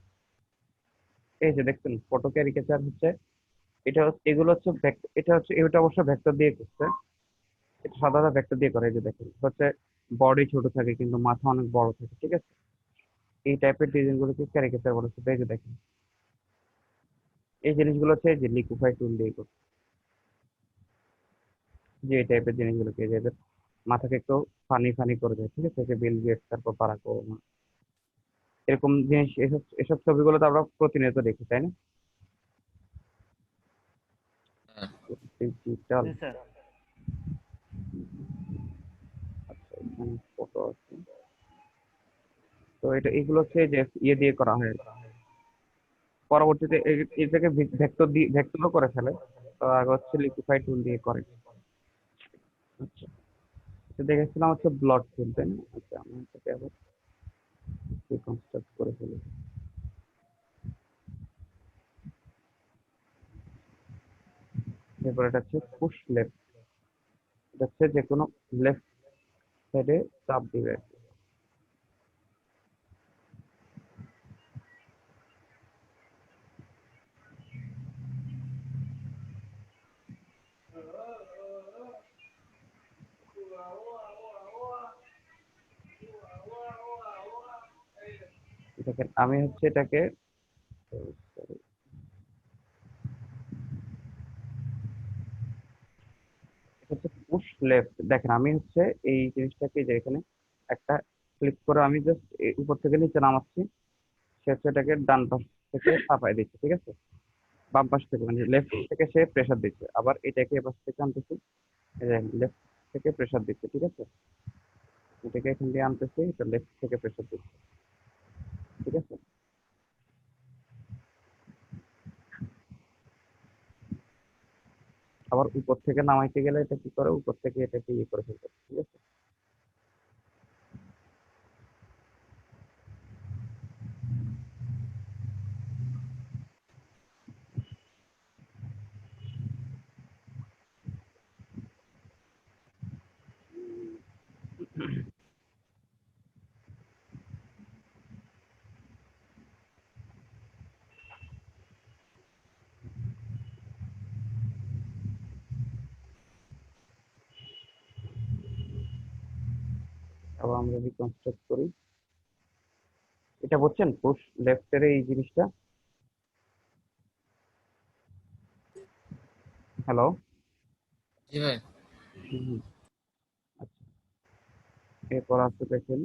এই যে দেখছেন ফটো ক্যারিকেচার হচ্ছে এগুলো হচ্ছে এটা হচ্ছে এটা অবশ্য ভেক্টর দিয়ে করছে। এটা সাধারণত ভেক্টর দিয়ে করে, এই যে দেখেন হচ্ছে বডি ছোট থাকে কিন্তু মাথা অনেক বড় থাকে, ঠিক আছে। এই টাইপের ডিজাইন গুলোকে ক্যারিকেচার বলে। এই যে দেখেন এই জিনিসগুলো হচ্ছে এই যে লিকুইফাই টুল দিয়ে করছে। যে এই টাইপের জিনিসগুলোকে যে এদের মাথাকে একটু ফানি ফানি করে দেয়, ঠিক আছে, যে বিল গেটস, তারপর বারাক ওবামা, এরকম জিনিস, এসব এসব ছবিগুলো তো আমরা প্রতিনিয়ত দেখি, তাই না? হ্যাঁ। ডিজিটাল, জি স্যার। আচ্ছা এখানে ফটো আছে। তো এটা এগুলো হচ্ছে যে ইয়ে দিয়ে করা হয় আর কি। পরবর্তীতে এটাকে ভেক্টর দিয়ে ভেক্টরও করে ফেলে। তো আগে হচ্ছে লিকুইফাই টুল দিয়ে করে। আচ্ছা, এটা দেখেছিলাম হচ্ছে ব্লট টুল, তাই না? আচ্ছা আমি এটাকে আবার রিকনস্ট্রাক্ট করে ফেলি। এরপর এটা হচ্ছে পুশ লেফট, এটা হচ্ছে যে কোনো লেফট সাইডে চাপ দিবে। এটাকে আমি হচ্ছে এটাকে sorry, এটা হচ্ছে পুশ লেফট। দেখেন আমি হচ্ছে এই জিনিসটাকে যে এখানে একটা ক্লিক করে আমি জাস্ট উপর থেকে নিচে নামাচ্ছি, সে হচ্ছে এটাকে ডান পাশ থেকে চাপাই দিচ্ছে, ঠিক আছে, বাম পাশ থেকে মানে লেফট থেকে সে প্রেসার দিচ্ছে, আবার এটাকে এপাশ থেকে আনতেছি, লেফট থেকে প্রেসার দিচ্ছে, ঠিক আছে, এটাকে এখান দিয়ে আনতেছি, এটা লেফট থেকে প্রেসার দিচ্ছে, ঠিক আছে। আবার উপর থেকে নামাইতে গেলে এটা কি করে, উপর থেকে এটাকে ইয়ে করে ফেলতে, ঠিক আছে। আবার আমরা যদি কনস্ট্রাক্ট করি, এটা বুঝছেন পুশ লেফটের এই জিনিসটা। হ্যালো। জি ভাই। আচ্ছা, এরপর আছে দেখেন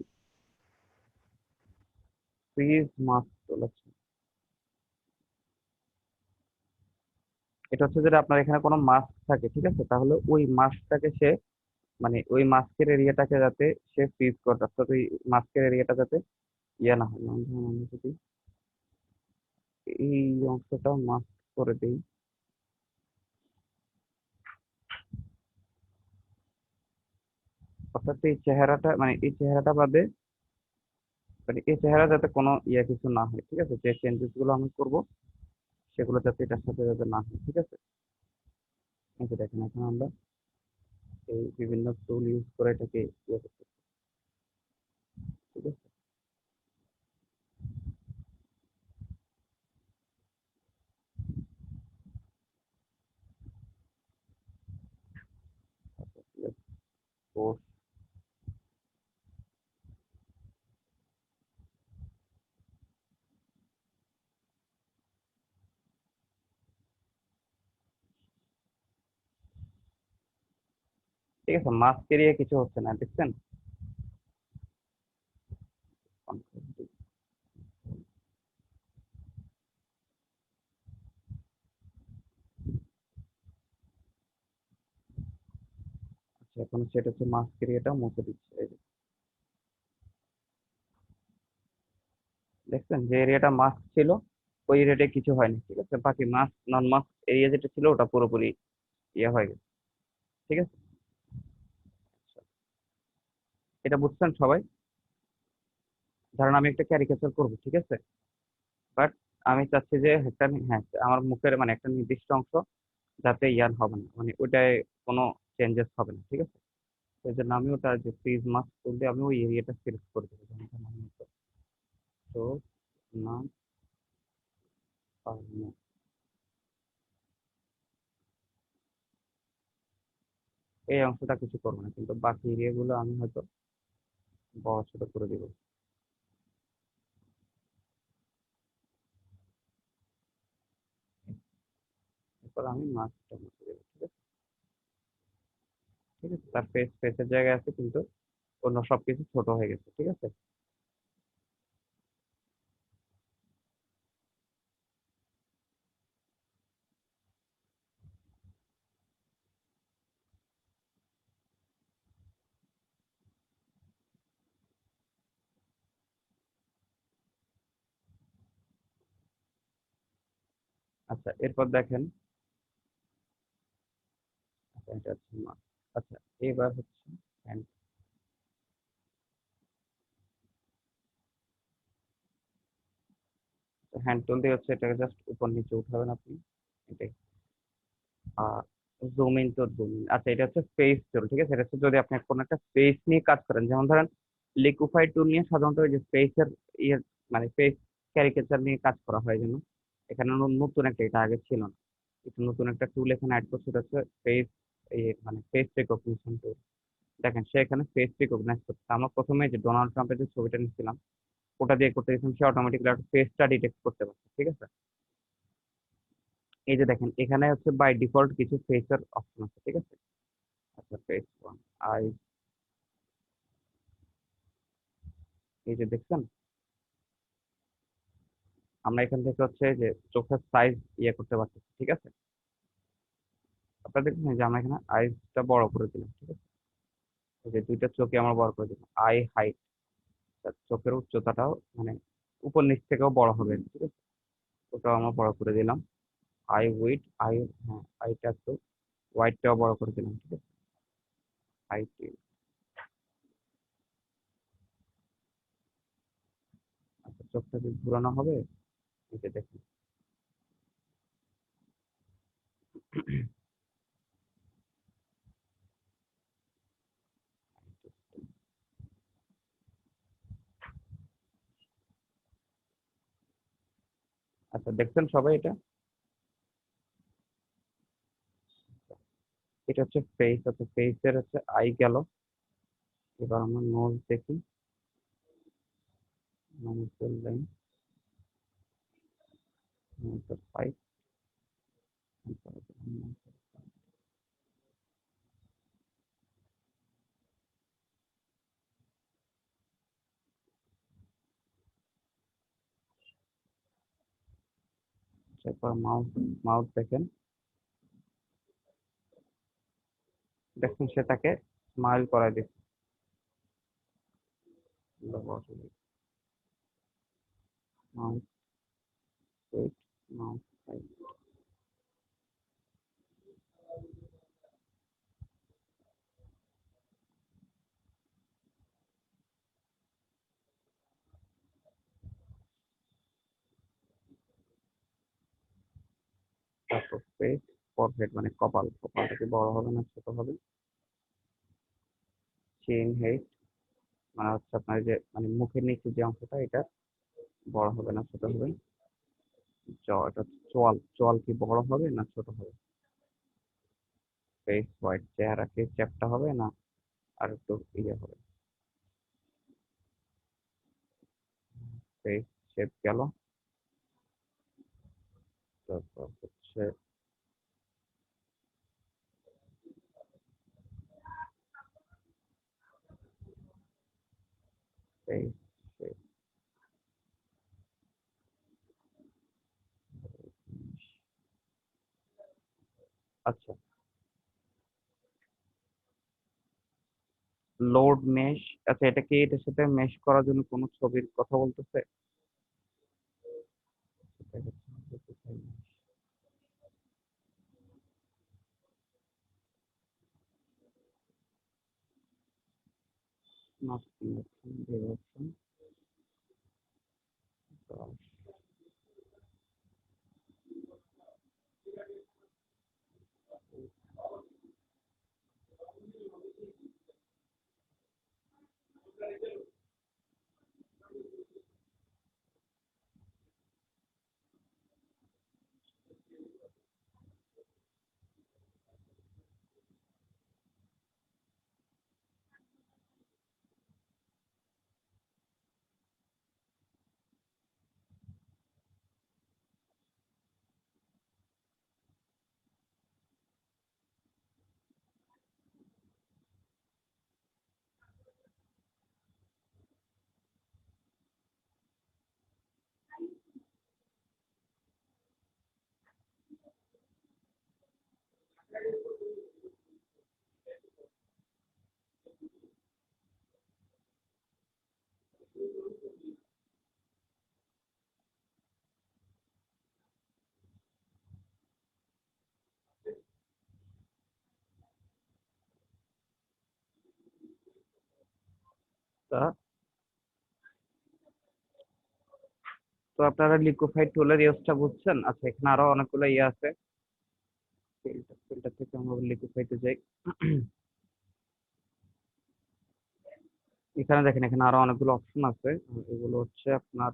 ফ্রিজ মাস্ক চলেছে। এটা হচ্ছে যেটা আপনার এখানে কোনো মাস্ক থাকে, ঠিক আছে, তাহলে ওই মাস্কটাকে সে মানে ওই মাস্কের এরিয়াটাকে যাতে সে ফ্রিজ করে, অর্থাৎ ওই মাস্কের এরিয়াটা যাতে ইয়ে না হয়। যেমন ধরুন আমি যদি এই অংশটা মাস্ক করে দিই, অর্থাৎ এই চেহারাটা মানে এই চেহারাটা বাদে মানে এই চেহারা যাতে কোনো ইয়ে কিছু না হয়, ঠিক আছে, যে চেঞ্জেস গুলো আমি করব সেগুলো যাতে এটার সাথে যাতে না হয়, ঠিক আছে। এই যে দেখেন এখন আমরা এই বিভিন্ন টুল ইউজ করে এটাকে ইয়ে করতে, ঠিক আছে। Post, ঠিক আছে, মাস্ক এরিয়া কিছু হচ্ছে না, দেখছেন। আচ্ছা এখন সেটা হচ্ছে মাস্ক এরিয়াটা মুছে দিচ্ছে, এই যে দেখছেন যে এরিয়াটা মাস্ক ছিল ওই এরিয়াটা কিছু হয়নি, ঠিক আছে, বাকি মাস্ক নন মাস্ক এরিয়া যেটা ছিল ওটা পুরোপুরি ইয়ে হয়ে গেছে, ঠিক আছে। আচ্ছা, এটা বুঝছেন সবাই? ধরেন আমি একটা ক্যারিকেচার করবো, ঠিক আছে, বাট আমি চাচ্ছি যে একটা হ্যাঁ আমার মুখের মানে একটা নির্দিষ্ট অংশ যাতে ইয়ার হবে না, মানে ওটায় কোনো চেঞ্জেস হবে না, ঠিক আছে। তো এই জন্য আমি ওটা যে ফ্রিজ মাস্ক করলে আমি ওই এরিয়াটা সিলেক্ট করে দেবো, যেমন ধরেন আমি তো না পারবো, এই অংশটা কিছু করবো না, কিন্তু বাকি এরিয়াগুলো আমি হয়তো বড় ছোট করে দিব। এরপর আমি মাস্কটা মুছে দেবো, ঠিক আছে। ঠিক আছে, তার ফেসের জায়গায় আছে কিন্তু অন্য সবকিছু ছোট হয়ে গেছে, ঠিক আছে। আচ্ছা এরপর দেখেন, আচ্ছা এটা হচ্ছে আচ্ছা এবার হচ্ছে হ্যান্ড হ্যান্ড টুল দিয়ে হচ্ছে এটাকে জাস্ট উপর নিচে উঠাবেন আপনি, এটাই। জুম ইন তো জুম ইন, আচ্ছা এটা হচ্ছে ফেস টুল, ঠিক আছে। এটা হচ্ছে যদি আপনি কোনো একটা ফেস নিয়ে কাজ করেন, যেমন ধরেন লিকুইফাই টুল নিয়ে সাধারণত ওই যে ফেসের ইয়ে মানে ফেস ক্যারিকেচার নিয়ে কাজ করা হয় জন্য এখানে নতুন একটা, এটা আগে ছিল না, এটা নতুন একটা টুল এখানে অ্যাড করছে, এটা হচ্ছে ফেস মানে ফেস রিকগনিশন টুল। দেখেন সে এখানে ফেস রিকগনাইজ করছে। আমরা প্রথমে যে ডোনাল্ড ট্রাম্পের যে ছবিটা নিচ্ছিলাম ওটা দিয়ে করতে গেছিলাম, সে অটোমেটিক্যালি একটা ফেসটা ডিটেক্ট করতে পারছে, ঠিক আছে। এই যে দেখেন এখানে হচ্ছে বাই ডিফল্ট কিছু ফেসের অপশন আছে, ঠিক আছে। আচ্ছা ফেস ওয়ান আই, এই যে দেখছেন আমরা এখান থেকে হচ্ছে যে চোখের সাইজ ইয়ে করতে পারছি, ঠিক আছে। আপনারা দেখছেন যে আমরা এখানে আইসটা বড় করে দিলাম, ঠিক আছে। এই যে দুইটা চোখে আমরা বড় করে দিলাম, আই হাইট, চোখের উচ্চতাটাও মানে উপর নিচ থেকেও বড় হবে, ঠিক আছে। ওটাও আমরা বড় করে দিলাম। আই উইড, আই, হ্যাঁ আইটা একটু হোয়াইটটাও বড় করে দিলাম, ঠিক আছে। আই, আচ্ছা চোখটা কি ঘুরানো হবে, এই যে দেখুন। আচ্ছা দেখছেন সবাই এটা, এটা হচ্ছে ফেস, আচ্ছা ফেসের হচ্ছে আই গেল। এবার আমরা নোজ দেখি, নোজের লাইন, নোজের সাইড, এরপর মাউথ, মাউথ দেখেন, দেখুন সে তাকে স্মাইল করাই দিচ্ছে। মাউথ, সুইট, মাউথ সাইড, তারপর ফেস, ফরহেড মানে কপাল, কপালটা কি বড় হবে না ছোট হবে। চিন, হেড মানে হচ্ছে আপনার যে মানে মুখের নিচে যে অংশটা এটা বড় হবে না ছোট হবে। এটা হচ্ছে চোয়াল, চোয়াল কি বড় হবে না ছোট হবে। ফেস হোয়াইট, চেহারা কি চ্যাপ্টা হবে না আর একটু ইয়ে হবে। ফেস শেপ গেল, তারপর হচ্ছে ফেস শেপ। আচ্ছা লোড মেশ, আচ্ছা এটা কি এটার সাথে মেশ করার জন্য কোনো ছবির কথা বলতেছে। Not direction, তা তো আপনারা লিকুইফাইড টুলের ইউজটা বুঝছেন? আচ্ছা, এখানে আরো অনেকগুলো ইয়ে আছে। ফিল্টার থেকে আমরা লিকুইফাইডে যাই। এখানে দেখেন, এখানে আরো অনেকগুলো অপশন আছে। এগুলো হচ্ছে আপনার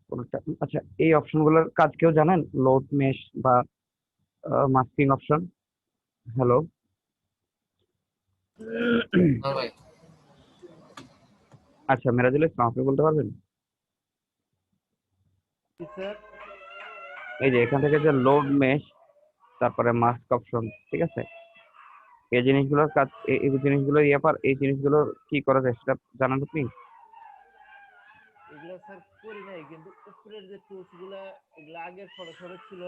কোনটা, আচ্ছা এই অপশনগুলোর কাজ কেউ জানেন? লোড মেশ বা মাস্কিং অপশন। হ্যালো। হ্যাঁ ভাই। আচ্ছা, মিরাজুল ইসলাম, আপনি বলতে পারবেন? কি স্যার? এই যে এখান থেকে যে লোড মেশ, তারপরে মাস্ক অপশন, ঠিক আছে, এই জিনিসগুলোর কাজ, এই জিনিসগুলো এই জিনিসগুলো কি করা যায় সেটা জানান আপনি? এগুলা স্যার করি নাই, কিন্তু উপরের যে টুলস গুলা এগুলা আগে ছোট ছোট ছিল,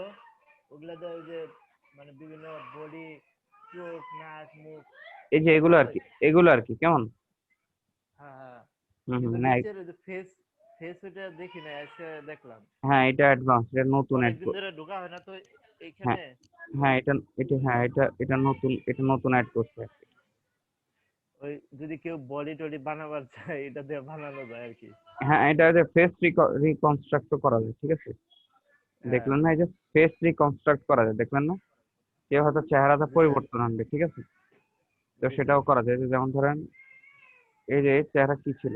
ওগুলা দিয়ে ওই যে মানে বিভিন্ন বডি, চোখ, নাক, মুখ এই যে এগুলা এগুলো করা আর কি, যায়। এগুলো আর কি কেমন? হ্যাঁ হ্যাঁ, হুম, কিন্তু না, নিচের ওই যে ফেস ফেস ওইটা দেখি না, আজকে দেখলাম। হ্যাঁ এটা অ্যাডভান্স, এটা নতুন অনেকদিন ধরে ঢোকা হয় না তো হ্যাঁ এইখানে। হ্যাঁ, এটা নতুন, এটা নতুন অ্যাড করছে। ওই যদি কেউ বডি টডি বানাবার চায়, এটা দিয়ে বানানো যায় আর কি। হ্যাঁ, এটা যে ফেস রিকনস্ট্রাক্ট করা যায়, ঠিক আছে। হ্যাঁ, দেখলেন না, এই যে ফেস রিকনস্ট্রাক্ট করা যায়, দেখলেন না? কেউ হয়তো চেহারাটা জি স্যার, পরিবর্তন আনবে, ঠিক আছে, তো জি স্যার। সেটাও করা যায়। যে যেমন ধরেন, এই যে চেহারা কি ছিল,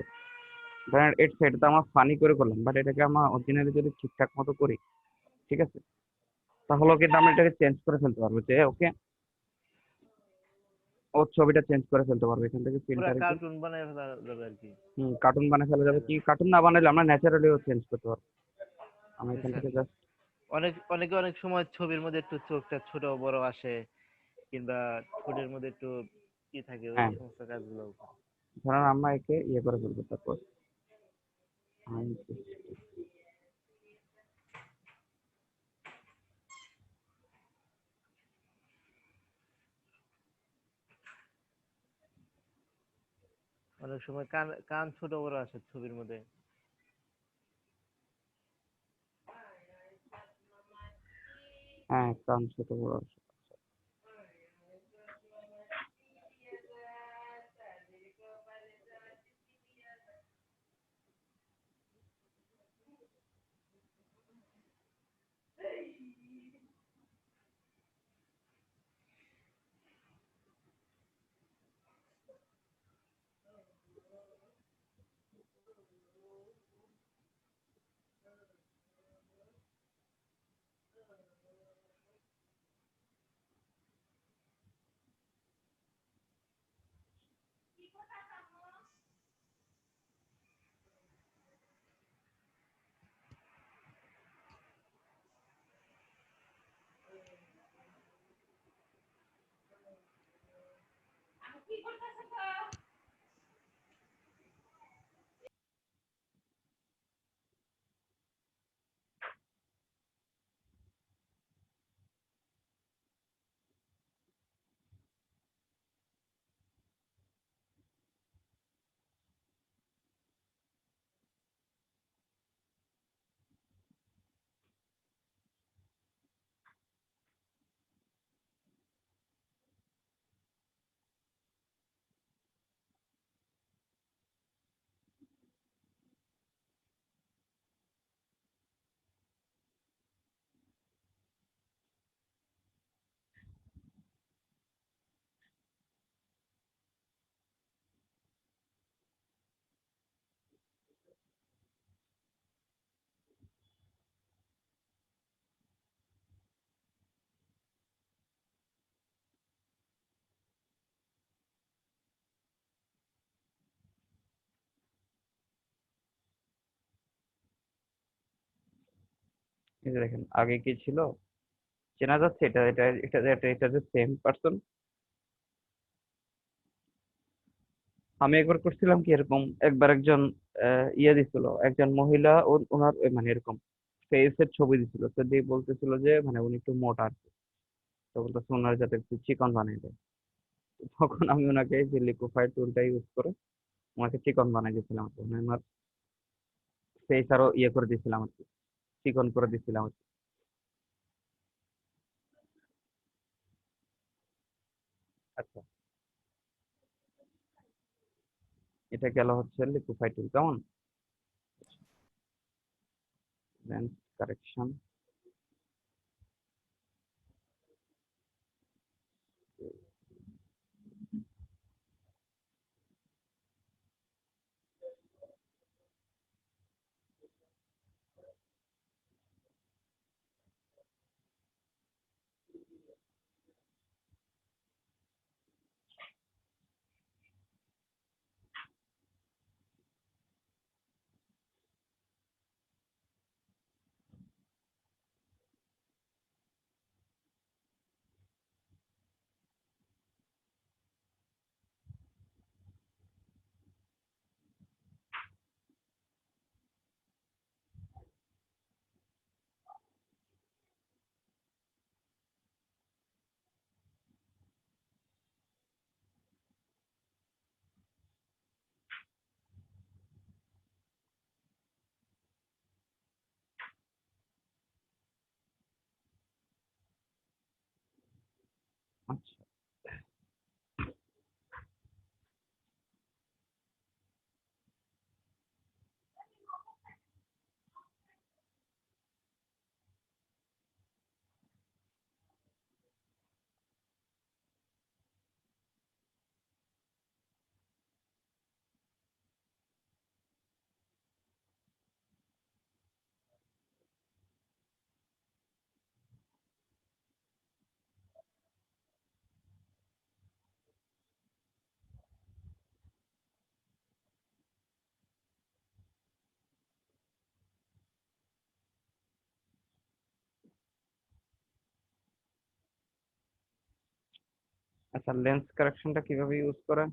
ধরেন সেটা তো আমার ফানি করে করলাম, বাট এটাকে আমার অরিজিনালি যদি ঠিকঠাক মতো করি, ঠিক আছে, তাহলেও কিন্তু আমরা এটাকে চেঞ্জ করে ফেলতে পারবো। যে ওকে, ওর ছবিটা চেঞ্জ করে ফেলতে পারবো এখান থেকে পুরা ফিল্টারে গিয়ে। কার্টুন বানায় ফেলা যাবে আর কি। কার্টুন বানিয়ে ফেলা যাবে, হ্যাঁ, কি কার্টুন না বানাইলে আমরা ন্যাচারালিও চেঞ্জ করতে পারবো। আমরা জি এখান স্যার। থেকে জাস্ট, অনেকে অনেক সময় ছবির মধ্যে একটু চোখটা ছোট বড় আসে, কিংবা ঠোঁটের মধ্যে একটু কি থাকে, ওই হ্যাঁ, সমস্ত কাজগুলো। ধরেন আমরা একে ইয়ে করে ফেলবো, তারপর অনেক সময় কান কান ছোট বড় আসে ছবির মধ্যে। হ্যাঁ, কারণ ছোট বড় আছে। এই যে দেখেন, আগে কি ছিল চেনা যাচ্ছে? এটা যে সেম পার্সন। আমি একবার করছিলাম কি এরকম, একবার একজন ইয়ে দিছিল, একজন মহিলা, ওনার মানে এরকম ফেসের ছবি দিছিল, তো দিয়ে বলতেছিল যে মানে উনি একটু মোটা আর কি। তো বলতেছে ওনার যাতে একটু চিকন বানিয়ে দেয়। তখন আমি ওনাকে যে লিকুইফাইড টুলটা ইউজ করে ওনাকে চিকন বানাই দিয়েছিলাম আর কি। মানে ওনার ফেস আরো ইয়ে করে দিয়েছিলাম আর কি, চিকন করে দিয়েছিলাম আর কি। আচ্ছা, এটা গেল হচ্ছে লিকুইফাই টুল, কেমন? Lens correction. আচ্ছা আচ্ছা, লেন্স কারেকশনটা কিভাবে ইউজ করে?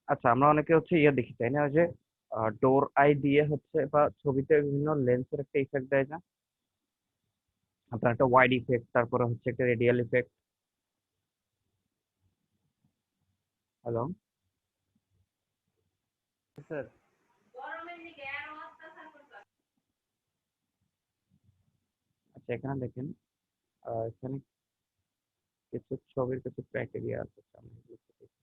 আচ্ছা, আমরা অনেকে হচ্ছে ইয়ে দেখি তাই না, ওই যে ডোর আই দিয়ে হচ্ছে বা ছবিতে বিভিন্ন লেন্সের একটা ইফেক্ট দেয় না, আপনার একটা ওয়াইড ইফেক্ট, তারপরে হচ্ছে একটা রেডিয়াল ইফেক্ট। Hello, sir. আচ্ছা এখানে দেখেন, এখানে কিছু ছবির কিছু ক্রাইটেরিয়া আছে, আমি এগুলো একটু দেখি।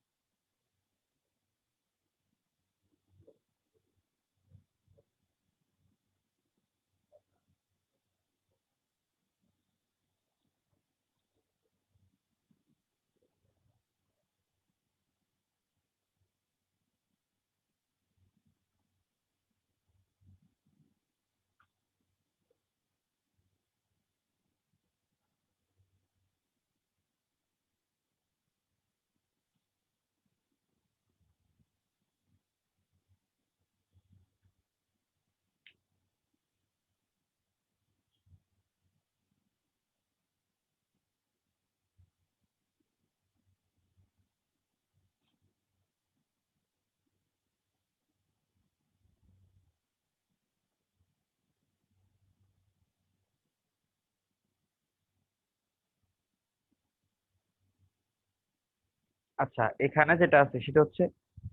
আচ্ছা, এখানে যেটা আছে সেটা হচ্ছে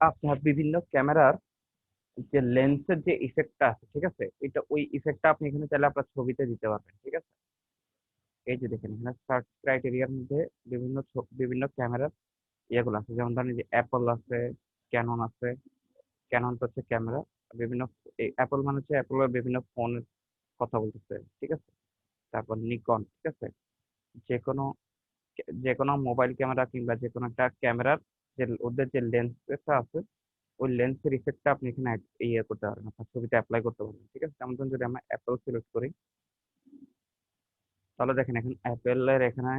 আপনার বিভিন্ন ক্যামেরার যে লেন্সের যে ইফেক্টটা আছে, ঠিক আছে, এটা ওই ইফেক্টটা আপনি এখানে চাইলে আপনার ছবিতে দিতে পারবেন, ঠিক আছে। এই যে দেখেন এখানে সার্চ ক্রাইটেরিয়ার মধ্যে বিভিন্ন বিভিন্ন ক্যামেরার ইয়েগুলো আছে, যেমন ধরেন এই যে অ্যাপল আছে, ক্যানন আছে। ক্যানন তো হচ্ছে ক্যামেরা, বিভিন্ন অ্যাপল মানে হচ্ছে অ্যাপলের বিভিন্ন ফোনের কথা বলতেছে, ঠিক আছে। তারপর নিকন, ঠিক আছে। যে কোনো যে কোনো মোবাইল ক্যামেরা কিংবা যে কোনো একটা ক্যামেরার যে ওদের যে লেন্সটা আছে, ওই লেন্সের ইফেক্টটা আপনি এখানে ইয়ে করতে পারবেন, আপনার ছবিতে অ্যাপ্লাই করতে পারবেন, ঠিক আছে। যেমন ধরুন যদি আমরা অ্যাপেল সিলেক্ট করি, তাহলে দেখেন এখন অ্যাপেলের এখানে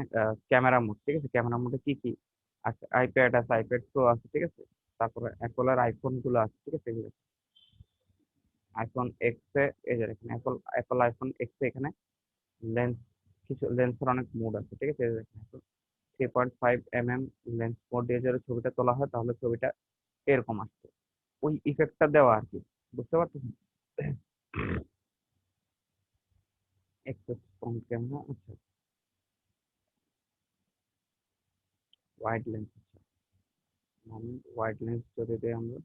ক্যামেরা মোড, ঠিক আছে। ক্যামেরা মোডে কি কি আছে, আইপ্যাড আছে, আইপ্যাড প্রো আছে, ঠিক আছে। তারপরে অ্যাপলের আইফোন গুলো আছে, ঠিক আছে। এগুলো আইফোন এক্স এ, এই যে দেখেন অ্যাপল আইফোন এক্স এ এখানে লেন্স, কিছু লেন্সের অনেক মোড আছে, ঠিক আছে। এই যে দেখেন 3.5 mm লেন্স মোড দিয়ে যদি ছবিটা তোলা হয় তাহলে ছবিটা এরকম আসছে, ওই ইফেক্টটা দেওয়া আর কি, বুঝতে পারতেছেন? এক্সেস ফ্রন্ট ক্যামেরা, আচ্ছা। ওয়াইড লেন্স, ওয়াইড লেন্স যদি দিই আমরা,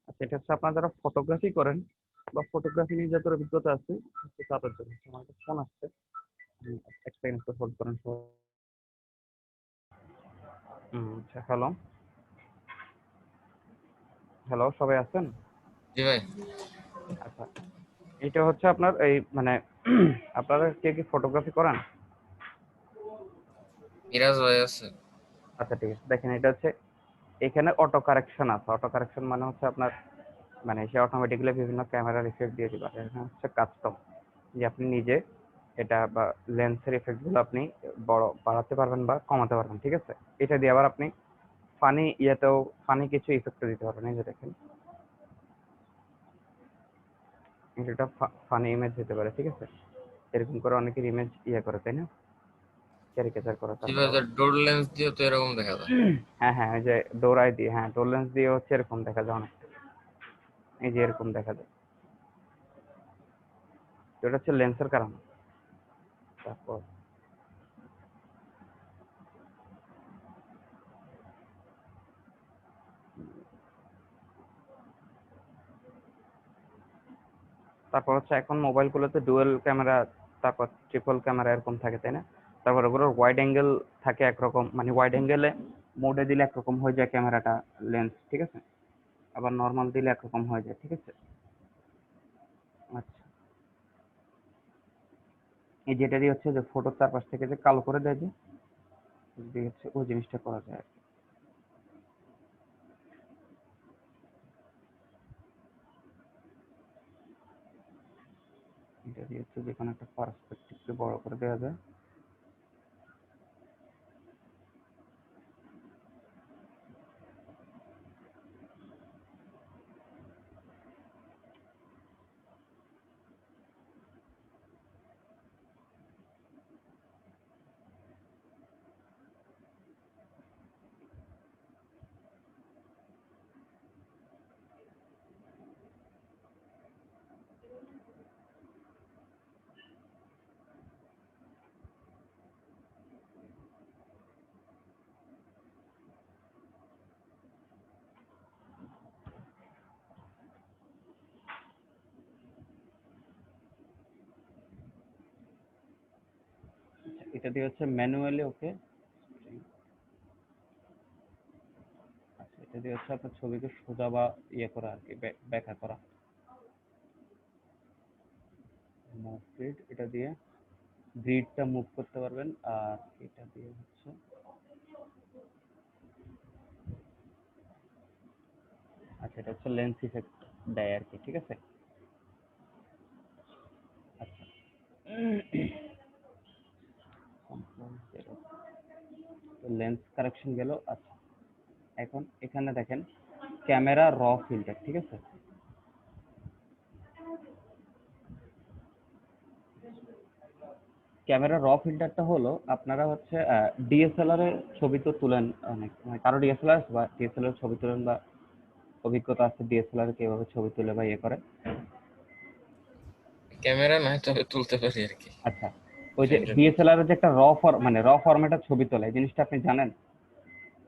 আচ্ছা এটা হচ্ছে আপনারা যারা ফটোগ্রাফি করেন বা ফটোগ্রাফি নিয়ে যাদের অভিজ্ঞতা আছে হচ্ছে তাদের জন্য। আমার একটা ফোন আসছে, একটা সেকেন্ড হোল্ড করেন। আচ্ছা হ্যালো, হ্যালো সবাই আছেন? জি ভাই। আচ্ছা এটা হচ্ছে আপনার এই মানে আপনারা কে কি ফটোগ্রাফি করেন? মিরাজ ভাই আছে। আচ্ছা ঠিক আছে, দেখেন এটা হচ্ছে এখানে অটো কারেকশন আছে। অটো কারেকশন মানে হচ্ছে আপনার মানে সে অটোমেটিক্যালি বিভিন্ন ক্যামেরার ইফেক্ট দিয়ে দিবে। আর এখানে হচ্ছে কাস্টম, যে আপনি নিজে এটা বা লেন্সের ইফেক্ট গুলো আপনি বড় বাড়াতে পারবেন বা কমাতে পারবেন, ঠিক আছে? এটা দিয়ে আবার আপনি ফানি ইয়েতেও ফানি কিছু ইফেক্ট দিতে পারবেন। এই যে দেখেন এটা ফানি ইমেজ দিতে পারে, ঠিক আছে? এরকম করে অনেকের ইমেজ ইয়ে করে, তাই না? ক্যারিকেচার করে। জি তারপর ভাই, আবার ডোর লেন্স দিয়ে তো এরকম দেখা যায়। হ্যাঁ হ্যাঁ, ওই যে ডোরাই দিয়ে, হ্যাঁ ডোর লেন্স দিয়ে হচ্ছে এরকম দেখা যায় অনেকটা, এই যে এরকম দেখা যায়। তো এটা হচ্ছে লেন্সের কারণে। তারপর তারপর হচ্ছে এখন মোবাইলগুলোতে ডুয়েল ক্যামেরা, তারপর ট্রিপল ক্যামেরা এরকম থাকে, তাই না? তারপর ওগুলোর ওয়াইড অ্যাঙ্গেল থাকে একরকম, মানে ওয়াইড অ্যাঙ্গেলে মোডে দিলে একরকম হয়ে যায় ক্যামেরাটা লেন্স, ঠিক আছে? আবার নর্মাল দিলে একরকম হয়ে যায়, ঠিক আছে? আচ্ছা এই যেটা দিয়ে হচ্ছে যে ফটোর চারপাশ থেকে যে কালো করে দেয়, যে যদি হচ্ছে ওই জিনিসটা করা যায় আর কি। এটা দিয়ে হচ্ছে যে কোনো একটা পার্সপেক্টিভকে বড় করে দেওয়া যায়। এটা দিয়ে হচ্ছে ম্যানুয়ালি ওকে। আচ্ছা এটা দিয়ে হচ্ছে আপনার ছবিকে সোজা বা ইয়ে করা আর কি, ব্যাখ্যা করা। মুভ গ্রিড, এটা দিয়ে গ্রিডটা মুভ করতে পারবেন। আর এটা দিয়ে হচ্ছে আচ্ছা এটা হচ্ছে লেন্স ইফেক্ট দেয় আর কি, ঠিক আছে? আচ্ছা লেন্স কারেকশন গেল। আচ্ছা এখন এখানে দেখেন ক্যামেরা র ফিল্টার, ঠিক আছে? ক্যামেরা র ফিল্টারটা হলো আপনারা হচ্ছে ডিএসএলআর এ ছবি তো তুলেন অনেক, মানে কারো ডিএসএলআর বা ডিএসএলআর ছবি তুলেন বা অভিজ্ঞতা আছে ডিএসএলআর কিভাবে ছবি তুলে বা ইয়ে করে? ক্যামেরা নাই, তবে তুলতে পারি আর কি। আচ্ছা ওই যে ডিএসএলআর এর যে একটা মানে র ফরম্যাটের ছবি তোলে, এই জিনিসটা আপনি জানেন?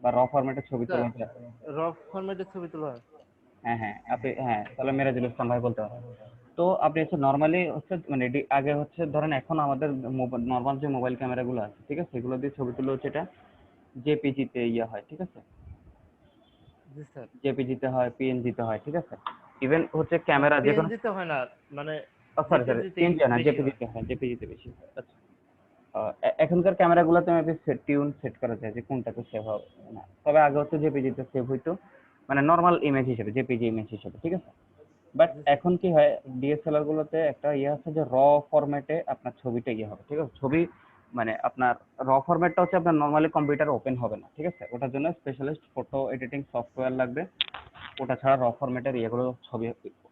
বা র ফরম্যাটের ছবি তোলা যায়? র ফরম্যাটে ছবি তোলা হয়? হ্যাঁ হ্যাঁ আপনি, হ্যাঁ তাহলে মেরাজুল ইসলাম ভাই বলতে পারেন। তো আপনি হচ্ছে নর্মালি হচ্ছে মানে আগে হচ্ছে ধরেন এখন আমাদের নর্মাল যে মোবাইল ক্যামেরাগুলো আছে, ঠিক আছে, সেগুলো দিয়ে ছবি তুলে হচ্ছে এটা জেপিজিতে ইয়ে হয়, ঠিক আছে? জি স্যার। জেপিজিতে হয়, পিএনজিতে হয়, ঠিক আছে? ইভেন হচ্ছে ক্যামেরা যে কোনো পিএনজি তে হয় না, মানে সরি সরি, জেপিজিতে TNG না, বেশি হয়। জেপিজিতে, হ্যাঁ জেপিজিতে বেশি হয়। আচ্ছা, এখনকার ক্যামেরাগুলোতে মেবি টিউন সেট করা যায় যে কোনটাতে সেভ হবে না, তবে আগে হচ্ছে জেপিজিতে সেভ হইতো, মানে নর্মাল ইমেজ হিসেবে, জেপিজি ইমেজ হিসেবে, ঠিক আছে। But G sir. এখন কি হয়, ডিএসএলআর গুলোতে একটা ইয়ে আছে যে র ফরম্যাটে আপনার ছবিটা ইয়ে হবে, ঠিক আছে। ছবি মানে আপনার র ফরম্যাটটা হচ্ছে আপনার নর্মালি কম্পিউটার ওপেন হবে না, ঠিক আছে। ওটার জন্য স্পেশালিস্ট ফটো এডিটিং সফটওয়্যার লাগবে, ওটা ছাড়া র ফরম্যাটের ইয়েগুলো ছবি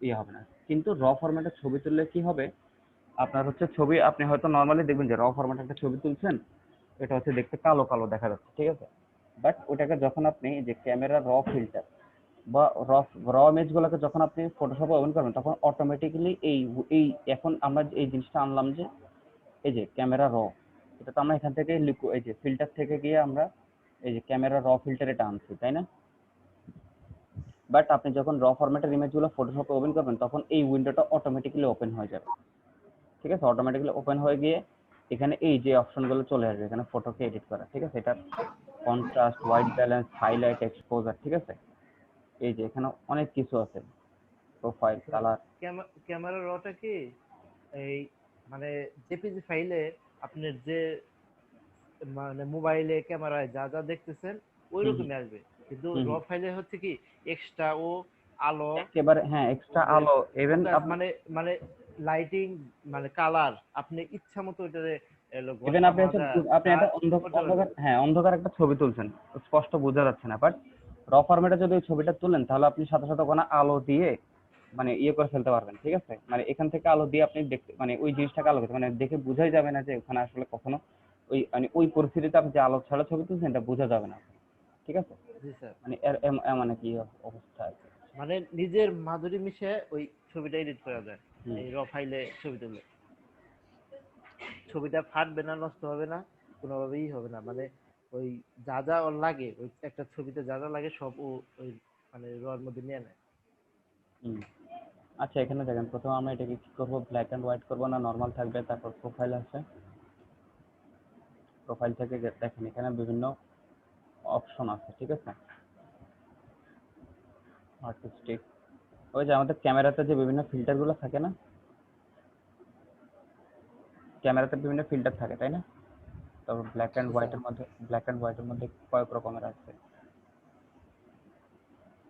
ইয়ে হবে না। কিন্তু র ফরম্যাটের ছবি তুললে কি হবে, আপনার হচ্ছে ছবি আপনি হয়তো নর্মালি দেখবেন যে র ফরম্যাটে একটা ছবি তুলছেন, এটা হচ্ছে দেখতে কালো কালো দেখা যাচ্ছে, ঠিক আছে। বাট ওটাকে যখন আপনি যে ক্যামেরা র ফিল্টার বা র র ইমেজ গুলোকে যখন আপনি ফটোশপে ওপেন করবেন, তখন অটোমেটিক্যালি এই এই এখন আমরা এই জিনিসটা আনলাম যে এই যে ক্যামেরা র, এটা তো আমরা এখান থেকে এই যে ফিল্টার থেকে গিয়ে আমরা এই যে ক্যামেরা র ফিল্টার এটা আনছি, তাই না। বাট আপনি যখন র ফরম্যাটের ইমেজগুলো ফটোশপে ওপেন করবেন, তখন এই উইন্ডোটা অটোমেটিক্যালি ওপেন হয়ে যাবে, ঠিক আছে। অটোমেটিক্যালি ওপেন হয়ে গিয়ে এখানে এই যে অপশনগুলো চলে আসবে, এখানে ফটোকে এডিট করা, ঠিক আছে। এটা contrast, white balance, highlight, exposure, ঠিক আছে। এই যে এখানে অনেক কিছু আছে, প্রোফাইল, কালার। ক্যামেরা রটা কি এই মানে জেপিজি ফাইলে আপনার যে মানে মোবাইলে ক্যামেরায় যা যা দেখতেছেন ওই হুম হুম রকমই আসবে, কিন্তু হুম র হুম। ফাইলে হচ্ছে কি এক্সট্রা ও আলো, একেবারে হ্যাঁ, এক্সট্রা যে আলো, ইভেন ফোকাস আপনি মানে মানে লাইটিং মানে কালার আপনি ইচ্ছা মতো এটারে ইভেন ঘষা আপনি একটা মাজা আপনি যা একটা ইচ্ছা করতে অন্ধকার, পারবেন। হ্যাঁ অন্ধকার একটা ছবি তুলছেন, স্পষ্ট বোঝা যাচ্ছে না, বাট র ফরম্যাটে যদি ওই ছবিটা তুলেন, তাহলে আপনি সাথে সাথে ওখানে আলো দিয়ে মানে ইয়ে করে ফেলতে পারবেন, ঠিক আছে। মানে এখান থেকে আলো দিয়ে আপনি দেখতে, মানে ওই জিনিসটাকে আলো করতে, মানে দেখে বোঝাই যাবে না যে ওখানে আসলে কখনো ওই মানে ওই পরিস্থিতিতে আপনি যে আলো ছাড়া ছবি তুলছেন এটা বোঝা যাবে না, ঠিক আছে। জি স্যার। মানে মানে কি অবস্থা আছে। মানে নিজের মাধুরী মিশে ওই ছবিটা এডিট করা যায় হুম এই র ফাইলে ছবি তুললে। ছবিটা ফাটবে না, নষ্ট হবে না, কোনোভাবেই হবে না। মানে ওই যা যা ওর লাগে ওই একটা ছবিতে যা যা লাগে সব ও ওই মানে রর মধ্যে নিয়ে নেয়। হুম। আচ্ছা, এখানে দেখেন, প্রথমে আমরা এটাকে কি করবো, ব্ল্যাক অ্যান্ড হোয়াইট করবো না নর্মাল থাকবে, তারপর প্রোফাইল আছে, প্রোফাইল থেকে দেখেন এখানে বিভিন্ন অপশন আছে, ঠিক আছে। আর্টিস্টিক, ওই যে আমাদের ক্যামেরাতে যে বিভিন্ন ফিল্টার গুলো থাকে না, ক্যামেরাতে বিভিন্ন ফিল্টার থাকে, তাই না। তারপর জি স্যার। ব্ল্যাক অ্যান্ড হোয়াইটের মধ্যে কয়েক রকমের আছে।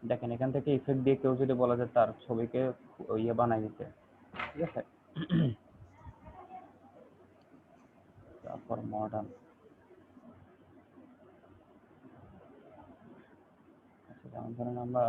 দেখেন এখান থেকে ইফেক্ট দিয়ে কেউ যদি বলা যায় তার ছবিকে ইয়ে বানাই দিতে, ঠিক আছে। তারপর মডার্ন, আচ্ছা যেমন ধরেন আমরা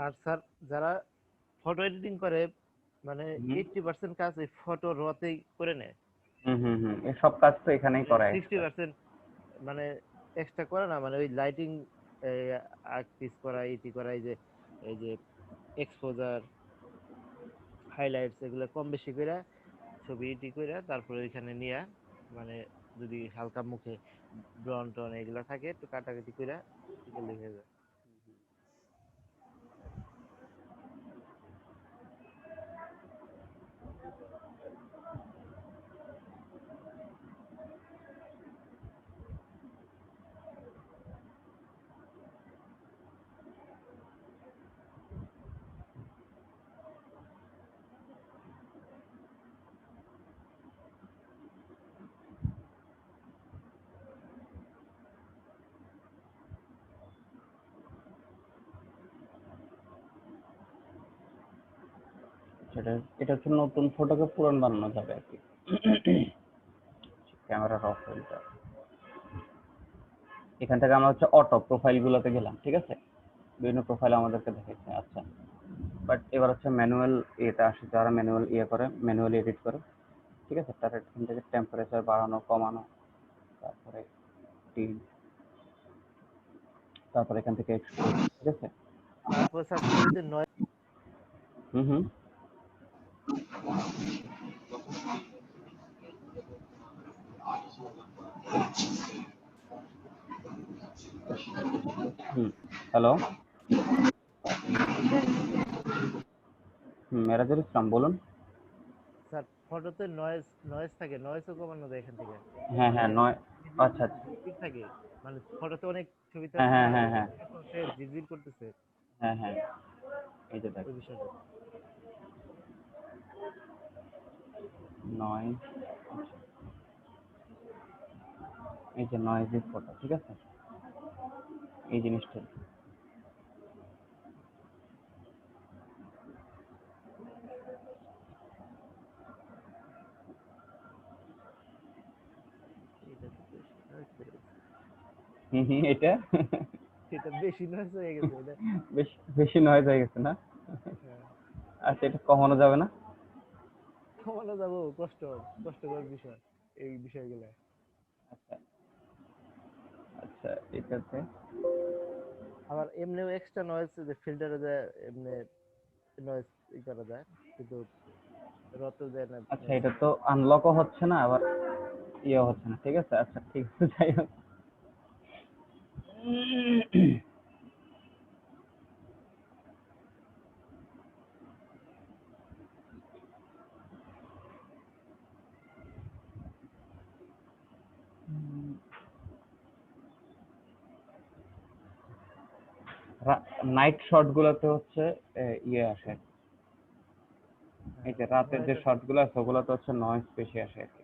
আর স্যার যারা ফটো এডিটিং করে মানে হুম 80% কাজ এই ফটো রতেই করে নেয়। হুম হুম হুম, এসব কাজ তো এখানেই মানে করা এক্সট্রা। 60% মানে এক্সট্রা করে না, মানে ওই লাইটিং আর্ট পিস করা ইটি করা এই যে এক্সপোজার হাইলাইটস এগুলো কম বেশি করে ছবি ইটি করে তারপরে ওইখানে নিয়ে মানে যদি হালকা মুখে ব্রন টন এগুলা থাকে একটু কাটাকাটি করে এগুলো হয়ে যায়। সেটা এটা হচ্ছে নতুন ফটোকে পুরান বানানো যাবে আর কি। ক্যামেরার অফ ফিল্টার, এখান থেকে আমরা হচ্ছে অটো প্রোফাইল গুলোতে গেলাম, ঠিক আছে। বিভিন্ন প্রোফাইল আমাদেরকে দেখাচ্ছে, আচ্ছা। বাট এবার হচ্ছে ম্যানুয়াল ইয়েতে আসে, যারা ম্যানুয়াল ইয়ে করে, ম্যানুয়ালি এডিট করে, ঠিক আছে। তার এখান থেকে টেম্পারেচার বাড়ানো কমানো, তারপরে টিন, তারপরে এখান থেকে এক্সপোজ, ঠিক আছে। তারপর স্যার ছবিতে নয়েজ হুম হুম হুম হ্যালো মেরাজুল ইসলাম বলুন। স্যার ফটোতে নয়েজ নয়েজ থাকে, নয়েজও কমানো যায় এখান থেকে। হ্যাঁ মানে হ্যাঁ নয়। আচ্ছা আচ্ছা। ঝিরঝির থাকে, মানে ফটোতে অনেক ছবিতে হ্যাঁ আছে হ্যাঁ না হ্যাঁ যে হ্যাঁ এখন সে ঝিরঝির করতেছে, হ্যাঁ হ্যাঁ এই যে দেখ ওই বিষয়টা। নয়, এই যে নয়েজ ফটো, ঠিক আছে, এই জিনিসটা। এটা তো বেশি নয়েজ হয়ে গেছে, এটা এটা বেশি নয়েজ হয়ে গেছে এটা। বেশি বেশি নয়েজ হয়ে গেছে না? হ্যাঁ, আচ্ছা এটা কমানো যাবে না? কমানো যাবো, কষ্টকর বিষয় এই বিষয়গুলো। আচ্ছা আচ্ছা এটাতে আবার এমনিও এক্সট্রা নয়েজ যে ফিল্টারে দেয়, এমনি নয়েজ ই করা যায়, কিন্তু রত দেয় না আচ্ছা নয়েজ এটা তো কমানো। আনলকও হচ্ছে না, আবার ইয়ে হচ্ছে না, ঠিক আছে, আচ্ছা ঠিক আছে যাই হোক। নাইট শট গুলোতে হচ্ছে ইয়ে আসে, এই হ্যাঁ, যে রাতের যে নয়েজ শট গুলো আছে ওগুলোতে হচ্ছে নয়েজ বেশি আসে আর কি।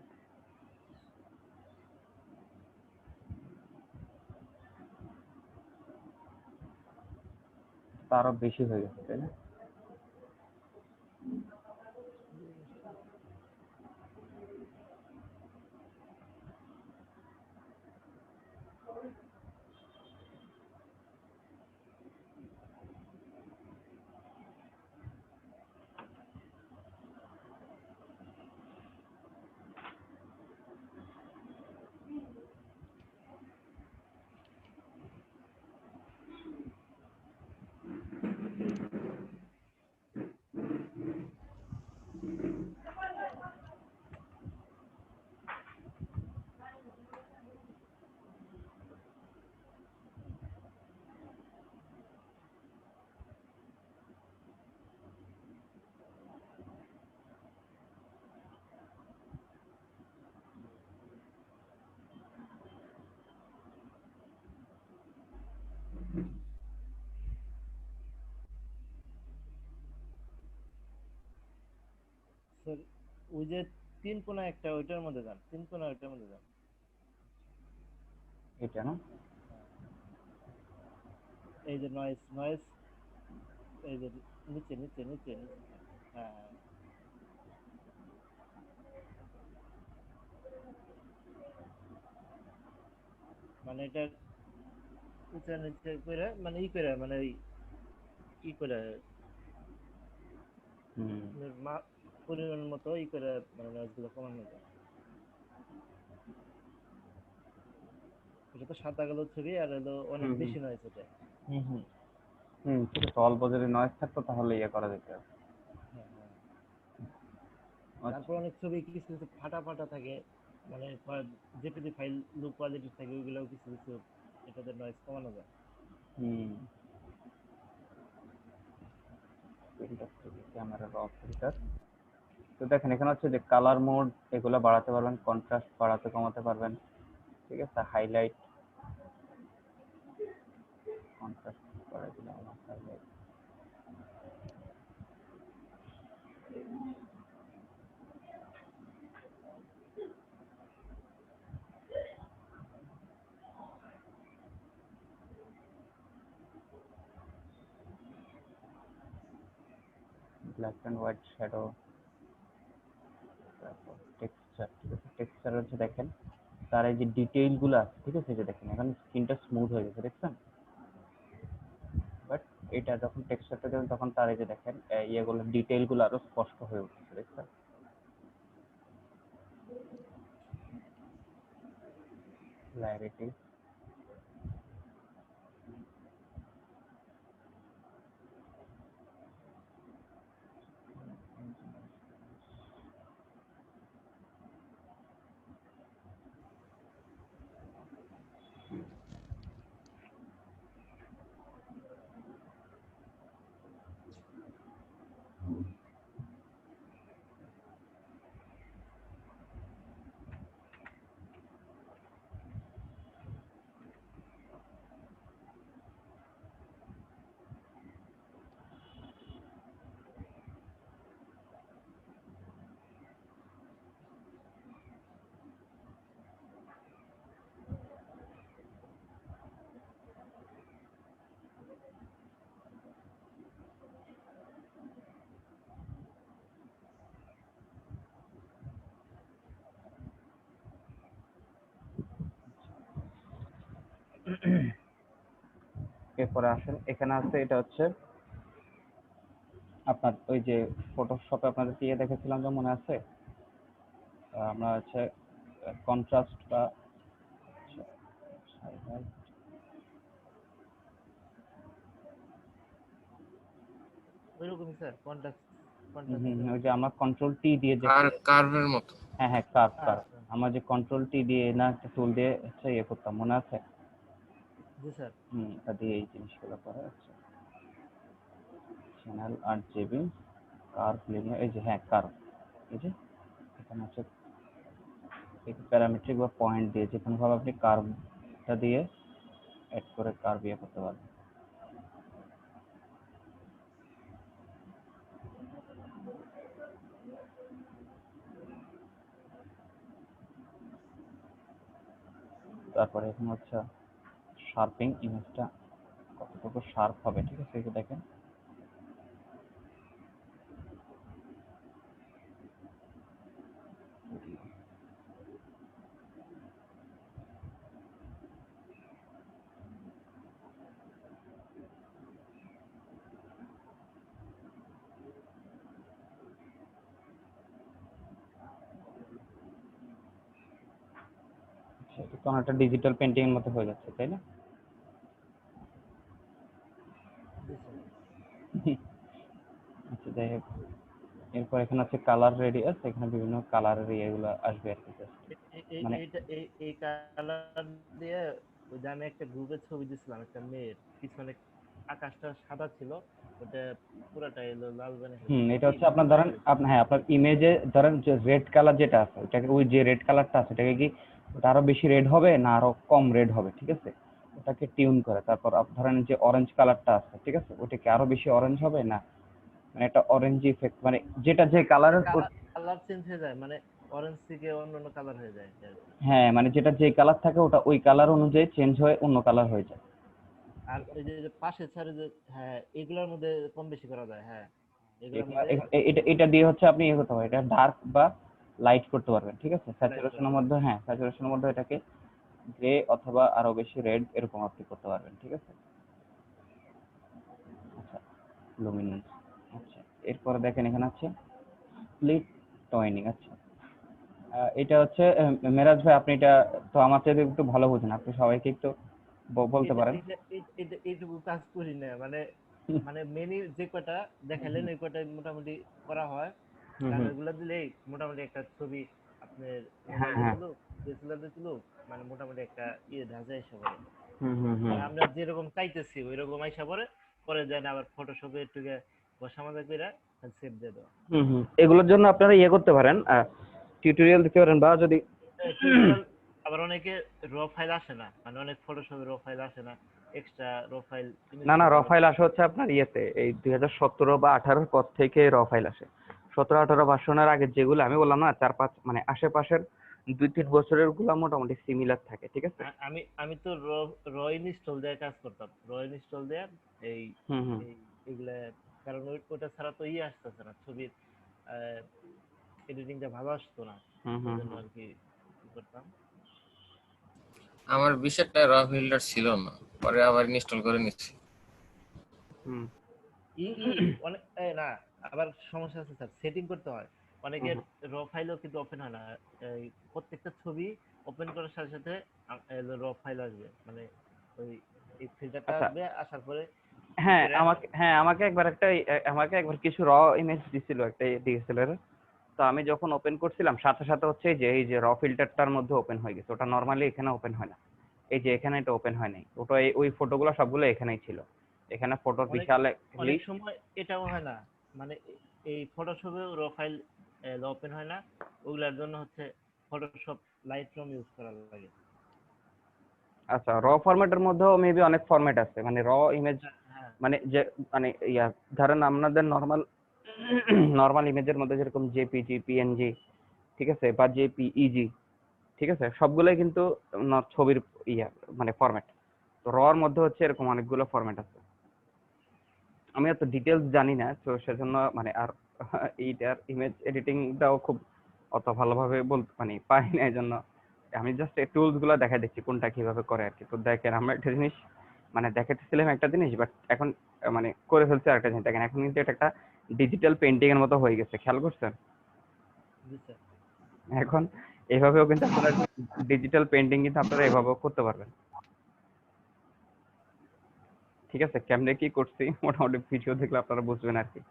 তারও বেশি হয়ে গেছে তাই না? স্যার ওই যে তিন কোণা একটা, ওইটার মধ্যে যান, তিন কোণা ওইটার মধ্যে যান। এটা না? হ্যাঁ, এই যে নয়েজ নয়েজ, এই যে নিচে নিচে নিচে নিচে। হ্যাঁ হ্যাঁ, মানে এটা উঁচা নিচে করে, মানে ই করে, মানে ওই ই করে, হুম পরিমাণ মতো ই করে, মানে নয়েজ গুলো কমানো যায়। এটা তো সাদা কালো ছবি, আর হলো অনেক হুম হুম বেশি নয়েজ এটা। হুম হুম হুম ঠিক আছে, অল্প যদি নয়েজ থাকতো তাহলে ইয়ে করা যেত। হ্যাঁ হ্যাঁ। আচ্ছা তারপর অনেক ছবি কিছু কিছু ফাটা ফাটা থাকে, মানে জেপিজি ফাইল লো কোয়ালিটি থাকে, ওইগুলোও কিছু কিছু এটাতে নয়েজ কমানো যায়। হুম ক্যামেরা র ফিল্টার। তো দেখেন এখানে হচ্ছে যে কালার মোড এগুলো বাড়াতে পারবেন, কন্ট্রাস্ট বাড়াতে কমাতে পারবেন, ঠিক আছে, হাইলাইট, কন্ট্রাস্ট বাড়াই দিলাম, highlight, black and white shadow, তারপর টেক্সচার, ঠিক আছে, টেক্সচার হচ্ছে দেখেন তার এই যে ডিটেইল গুলো আছে, ঠিক আছে, এই যে দেখেন এখন স্ক্রিনটা স্মুথ হয়ে গেছে দেখছেন, বাট এটা যখন টেক্সচারটা দেবেন তখন তার এই যে দেখেন ইয়েগুলো ডিটেইল গুলো আরো স্পষ্ট হয়ে উঠছে দেখছেন। ক্ল্যারিটি, এরপরে আসেন, এখানে আছে এটা হচ্ছে আপনার ওই যে ফটোশপে আপনাদেরকে ইয়ে দেখেছিলাম যে মনে আছে, আমরা হচ্ছে কন্ট্রাস্ট বা ওইরকমই স্যার, কন্টাক্ট ওই যে আমরা কন্ট্রোল টি দিয়ে যে কার্ভের মতো। হ্যাঁ হ্যাঁ কার্ভ আমরা যে কন্ট্রোল টি দিয়ে না একটা টুল দিয়ে হচ্ছে ইয়ে করতাম মনে আছে? জি স্যার। এটা দিয়ে এই জিনিসগুলো করে হচ্ছে চ্যানেল 8 GB কার্ভ লিনিয়ার, এই যে হ্যাঁ কার্ভ, এই যে এখানে হচ্ছে প্যারামেট্রিক বা পয়েন্ট দিয়ে যে কোনোভাবে আপনি কার্ভটা দিয়ে অ্যাড করে কার্ভ ইয়ে করতে পারবেন। তারপরে এখানে হচ্ছে শার্পিং, ইমেজটা কতটুকু শার্প হবে, ঠিক আছে এটা দেখেন। এটা তো একটা ডিজিটাল পেন্টিং এর মতো হয়ে যাচ্ছে, তাই না? জি স্যার। আচ্ছা যাই হোক, এরপর এখানে আছে কালার রেডিয়াস, এখানে বিভিন্ন কালারের ইয়েগুলো আসবে আর কি just। মানে এই কালার দিয়ে ওই যে আমি একটা গ্রুপে ছবি দিছিলাম একটা মেয়ের, পিছনে আকাশটা সাদা ছিল, ওটা পুরাটাই হলো লাল বানিয়ে ফেলছে। এটা হচ্ছে আপনার ধরেন আপনার হ্যাঁ আপনার ইমেজে ধরেন যে রেড কালার যেটা আছে ওটাকে, ওই যে রেড কালারটা আছে ওটাকে কি ওটা আরো বেশি রেড হবে না আরো কম রেড হবে, ঠিক আছে? ওটাকে টিউন করে তারপর ধরেন যে অরেঞ্জ কালারটা আছে, ঠিক আছে, ওটা কি আরো বেশি অরেঞ্জ হবে না মানে একটা অরেঞ্জ ইফেক্ট, মানে যেটা যে কালারের কালার চেঞ্জ হয়ে যায়, মানে অরেঞ্জ থেকে অন্য অন্য কালার হয়ে যায় আর কি। হ্যাঁ মানে যেটা যে কালার থাকে ওটা ওই কালার অনুযায়ী চেঞ্জ হয়ে অন্য কালার হয়ে যায়। আর ওই যে পাশে ছাড়ে যে, হ্যাঁ এগুলোর মধ্যে কম বেশি করা যায়। হ্যাঁ এগুলোর মধ্যে এটা এটা দিয়ে হচ্ছে আপনি ইয়ে করতে পারবেন, এটা ডার্ক বা লাইট করতে পারবেন, ঠিক আছে? করতে স্যাচুরেশনের মধ্যে হ্যাঁ স্যাচুরেশনের মধ্যে এটাকে গ্রে অথবা আরো বেশি রেড এরকম আপনি করতে পারবেন, ঠিক আছে? আচ্ছা লুমিনেন্স, আচ্ছা এরপরে দেখেন এখানে আছে স্প্লিট টয়নিং। আচ্ছা এটা হচ্ছে মেরাজ ভাই আপনি এটা তো আমার চাইতে একটু ভালো বুঝেন, আপনি সবাইকে একটু বলতে পারেন। এইটুকু কাজ করি না, মানে মানে মেনু যে কটা দেখালেন ওই কটাই মোটামুটি করা হয়। গান ওইগুলো দিলেই মোটামুটি একটা ছবি আপনার হ্যাঁ মোবাইলে হ্যাঁ তুলুক, ডিএসএলআর তুলুক, মানে মোটামুটি একটা ঢাঁচা এসে পড়ে। হুম মানে আমরা যেরকম চাইতেছি ওই রকম আইসা পরে, পরে যায় না আবার ফটোশপে একটু বসা মাজা করে সেভ দিয়ে দেওয়া। এগুলোর জন্য আপনারা ইয়ে করতে পারেন, টিউটোরিয়াল দিতে পারেন বা যদি টিউটোরিয়াল, আবার অনেকে র ফাইল আসে না, মানে অনেক ফটোশপে র ফাইল আসে না, এক্সট্রা র ফাইল। না র ফাইল আসে হচ্ছে আপনার ইয়েতে এই 2017 বা 18 পর থেকে র ফাইল আসে। 17-18 ভার্সনের আগে যেগুলো আমি বললাম না 4-5 মানে আশেপাশের 2-3 বছরের গুলো মোটামুটি সিমিলার থাকে, ঠিক আছে? আমি আমি তো র ইনস্টল দিয়ে কাজ করতাম, র ইনস্টল দিয়ে এই এই এগুলা, কারণ ওটা ছাড়া তো আসতেছে না, ছবির এডিটিংটা ভালো আসতো না, এই জন্য আর কি করতাম। আমার বিষয়টা র ফিল্টার ছিল না, পরে আবার ইনস্টল করে নিচ্ছি। অনেক না, আবার সমস্যা আছে স্যার, সেটিং করতে হয়। অনেকে র ফাইলও কিন্তু ওপেন হয় না, এই প্রত্যেকটা ছবি ওপেন করার সাথে সাথে র ফাইল আসবে, মানে ওই এই ফিল্টারটা আচ্ছা আসবে, আসার পরে আমাকে একবার কিছু র ইমেজ দিছিল একটা ডিএসএলআর, তো আমি যখন ওপেন করছিলাম সাথে সাথে হচ্ছে যে এই যে র ফিল্টারটার মধ্যে ওপেন হয়ে গেছে, ওটা নরমালি এখানে ওপেন হয় না, এই যে এখানে এটা ওপেন হয় নাই, ওটা ওই ফটোগুলো সবগুলো এখানেই ছিল, এখানে ফটোর অনেক বিশাল অনেক সময় এটাও হয় না, মানে এই ফটোশপে র ফাইল ওপেন হয় না, ওগুলার জন্য হচ্ছে ফটোশপ লাইটরুম ইউজ করা লাগে। আচ্ছা র ফরম্যাটের মধ্যেও মেবি অনেক ফরম্যাট আছে, মানে র ইমেজ হ্যাঁ মানে যে মানে ধরেন আপনাদের নরমাল নরমাল ইমেজের মধ্যে যেরকম জেপিজি পিএনজি, ঠিক আছে, বা জেপিইজি, ঠিক আছে, সবগুলোই কিন্তু ছবির মানে ফরম্যাট। তো র এর মধ্যে হচ্ছে এরকম অনেকগুলো ফরম্যাট আছে, আমি এত ডিটেলস জানি না, তো সেজন্য মানে আর এইটার ইমেজ এডিটিংটাও খুব অত ভালোভাবে বলতে মানে পাই না, এই জন্য আমি জাস্ট এই টুলস গুলো দেখাই দিচ্ছি কোনটা কিভাবে করে আর কি। তো দেখেন আমরা একটা জিনিস মানে দেখাতেছিলাম একটা জিনিস, বাট এখন মানে করে ফেলছে আরেকটা জিনিস। দেখেন এখন কিন্তু এটা একটা ডিজিটাল পেন্টিং এর মতো হয়ে গেছে, খেয়াল করছেন? জি স্যার। এখন এইভাবেও কিন্তু আপনারা ডিজিটাল পেন্টিং কিন্তু আপনারা এভাবেও করতে পারবেন। ঠিক আছে, কেমনে কি করছি মোটামুটি ভিডিও দেখলে আপনারা বুঝবেন আর কি।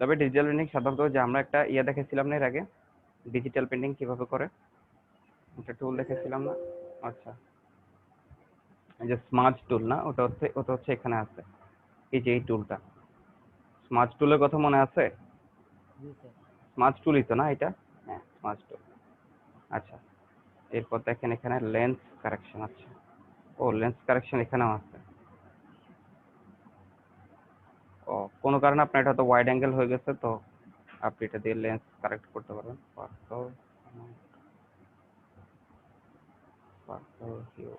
তবে ডিজিটাল পেন্টিং সাধারণত যে আমরা একটা ইয়ে দেখেছিলাম না এর আগে, ডিজিটাল পেন্টিং কিভাবে করে একটা টুল দেখেছিলাম না? আচ্ছা, এই যে স্মার্ট টুল না, ওটা হচ্ছে এখানে আছে। এই যে এই টুলটা, স্মার্ট টুলের কথা মনে আছে? জি স্যার। স্মার্ট টুলই তো না এটা? হ্যাঁ, স্মার্ট টুল। আচ্ছা, এরপর দেখেন এখানে লেন্স কারেকশন আছে। ও, লেন্স কারেকশন এখানেও আছে। ও, কোনো কারণে আপনার এটা তো ওয়াইড অ্যাঙ্গেল হয়ে গেছে, তো আপনি এটা দিয়ে লেন্স কারেক্ট করতে পারবেন। পার্সল পার্সল হিউ।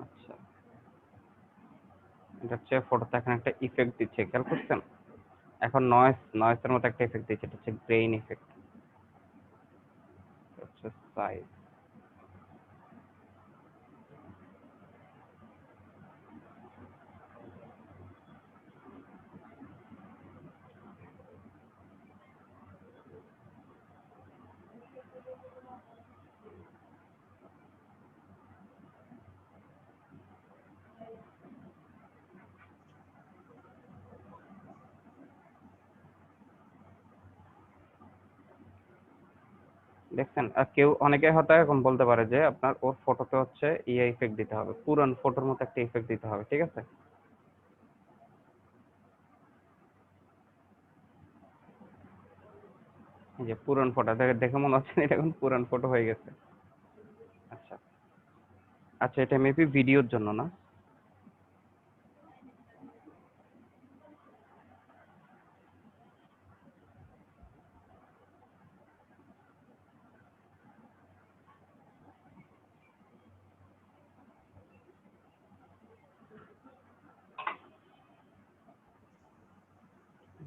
আচ্ছা, এটা হচ্ছে ফটোতে এখন একটা ইফেক্ট দিচ্ছে, খেয়াল করছেন? এখন নয়েসের মতো একটা ইফেক্ট দিচ্ছে, এটা হচ্ছে গ্রেইন ইফেক্ট। হচ্ছে সাইজ। দেখছেন? কেউ অনেকে হয়তো এরকম বলতে পারে যে আপনার ওর ফটোতে হচ্ছে ইয়ে ইফেক্ট দিতে হবে, পুরান ফটোর মতো একটা ইফেক্ট দিতে হবে, ঠিক আছে? এই যে পুরান ফটো দেখে দেখে মনে হচ্ছে না এটা এখন পুরান ফটো হয়ে গেছে। আচ্ছা আচ্ছা, এটা মেবি ভিডিওর জন্য না?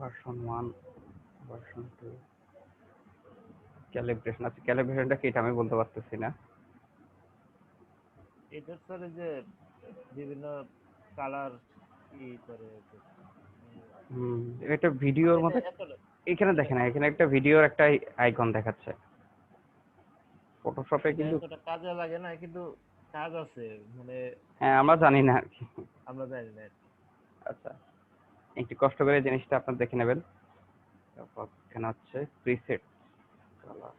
Version 1, version 2, calibration. আচ্ছা, ক্যালিব্রেশনটা কি এটা আমি বলতে পারতেছি না। এটার স্যার এই যে বিভিন্ন কালার ই করে আর কি। হুম, এটা মানে ভিডিওর এটা মতো। এতটা এখানে এতটা দেখেন, এখানে একটা ভিডিওর একটা আইকন দেখাচ্ছে। ফটোশপে এটা কিন্তু এতটা কাজে লাগে না, কিন্তু কাজ আছে মানে হ্যাঁ, আমরা জানি না আর কি। আমরা জানি না আর কি। আচ্ছা, একটু কষ্ট করে জিনিসটা আপনার দেখে নেবেন। তারপর এখানে হচ্ছে প্রিসেট কালার।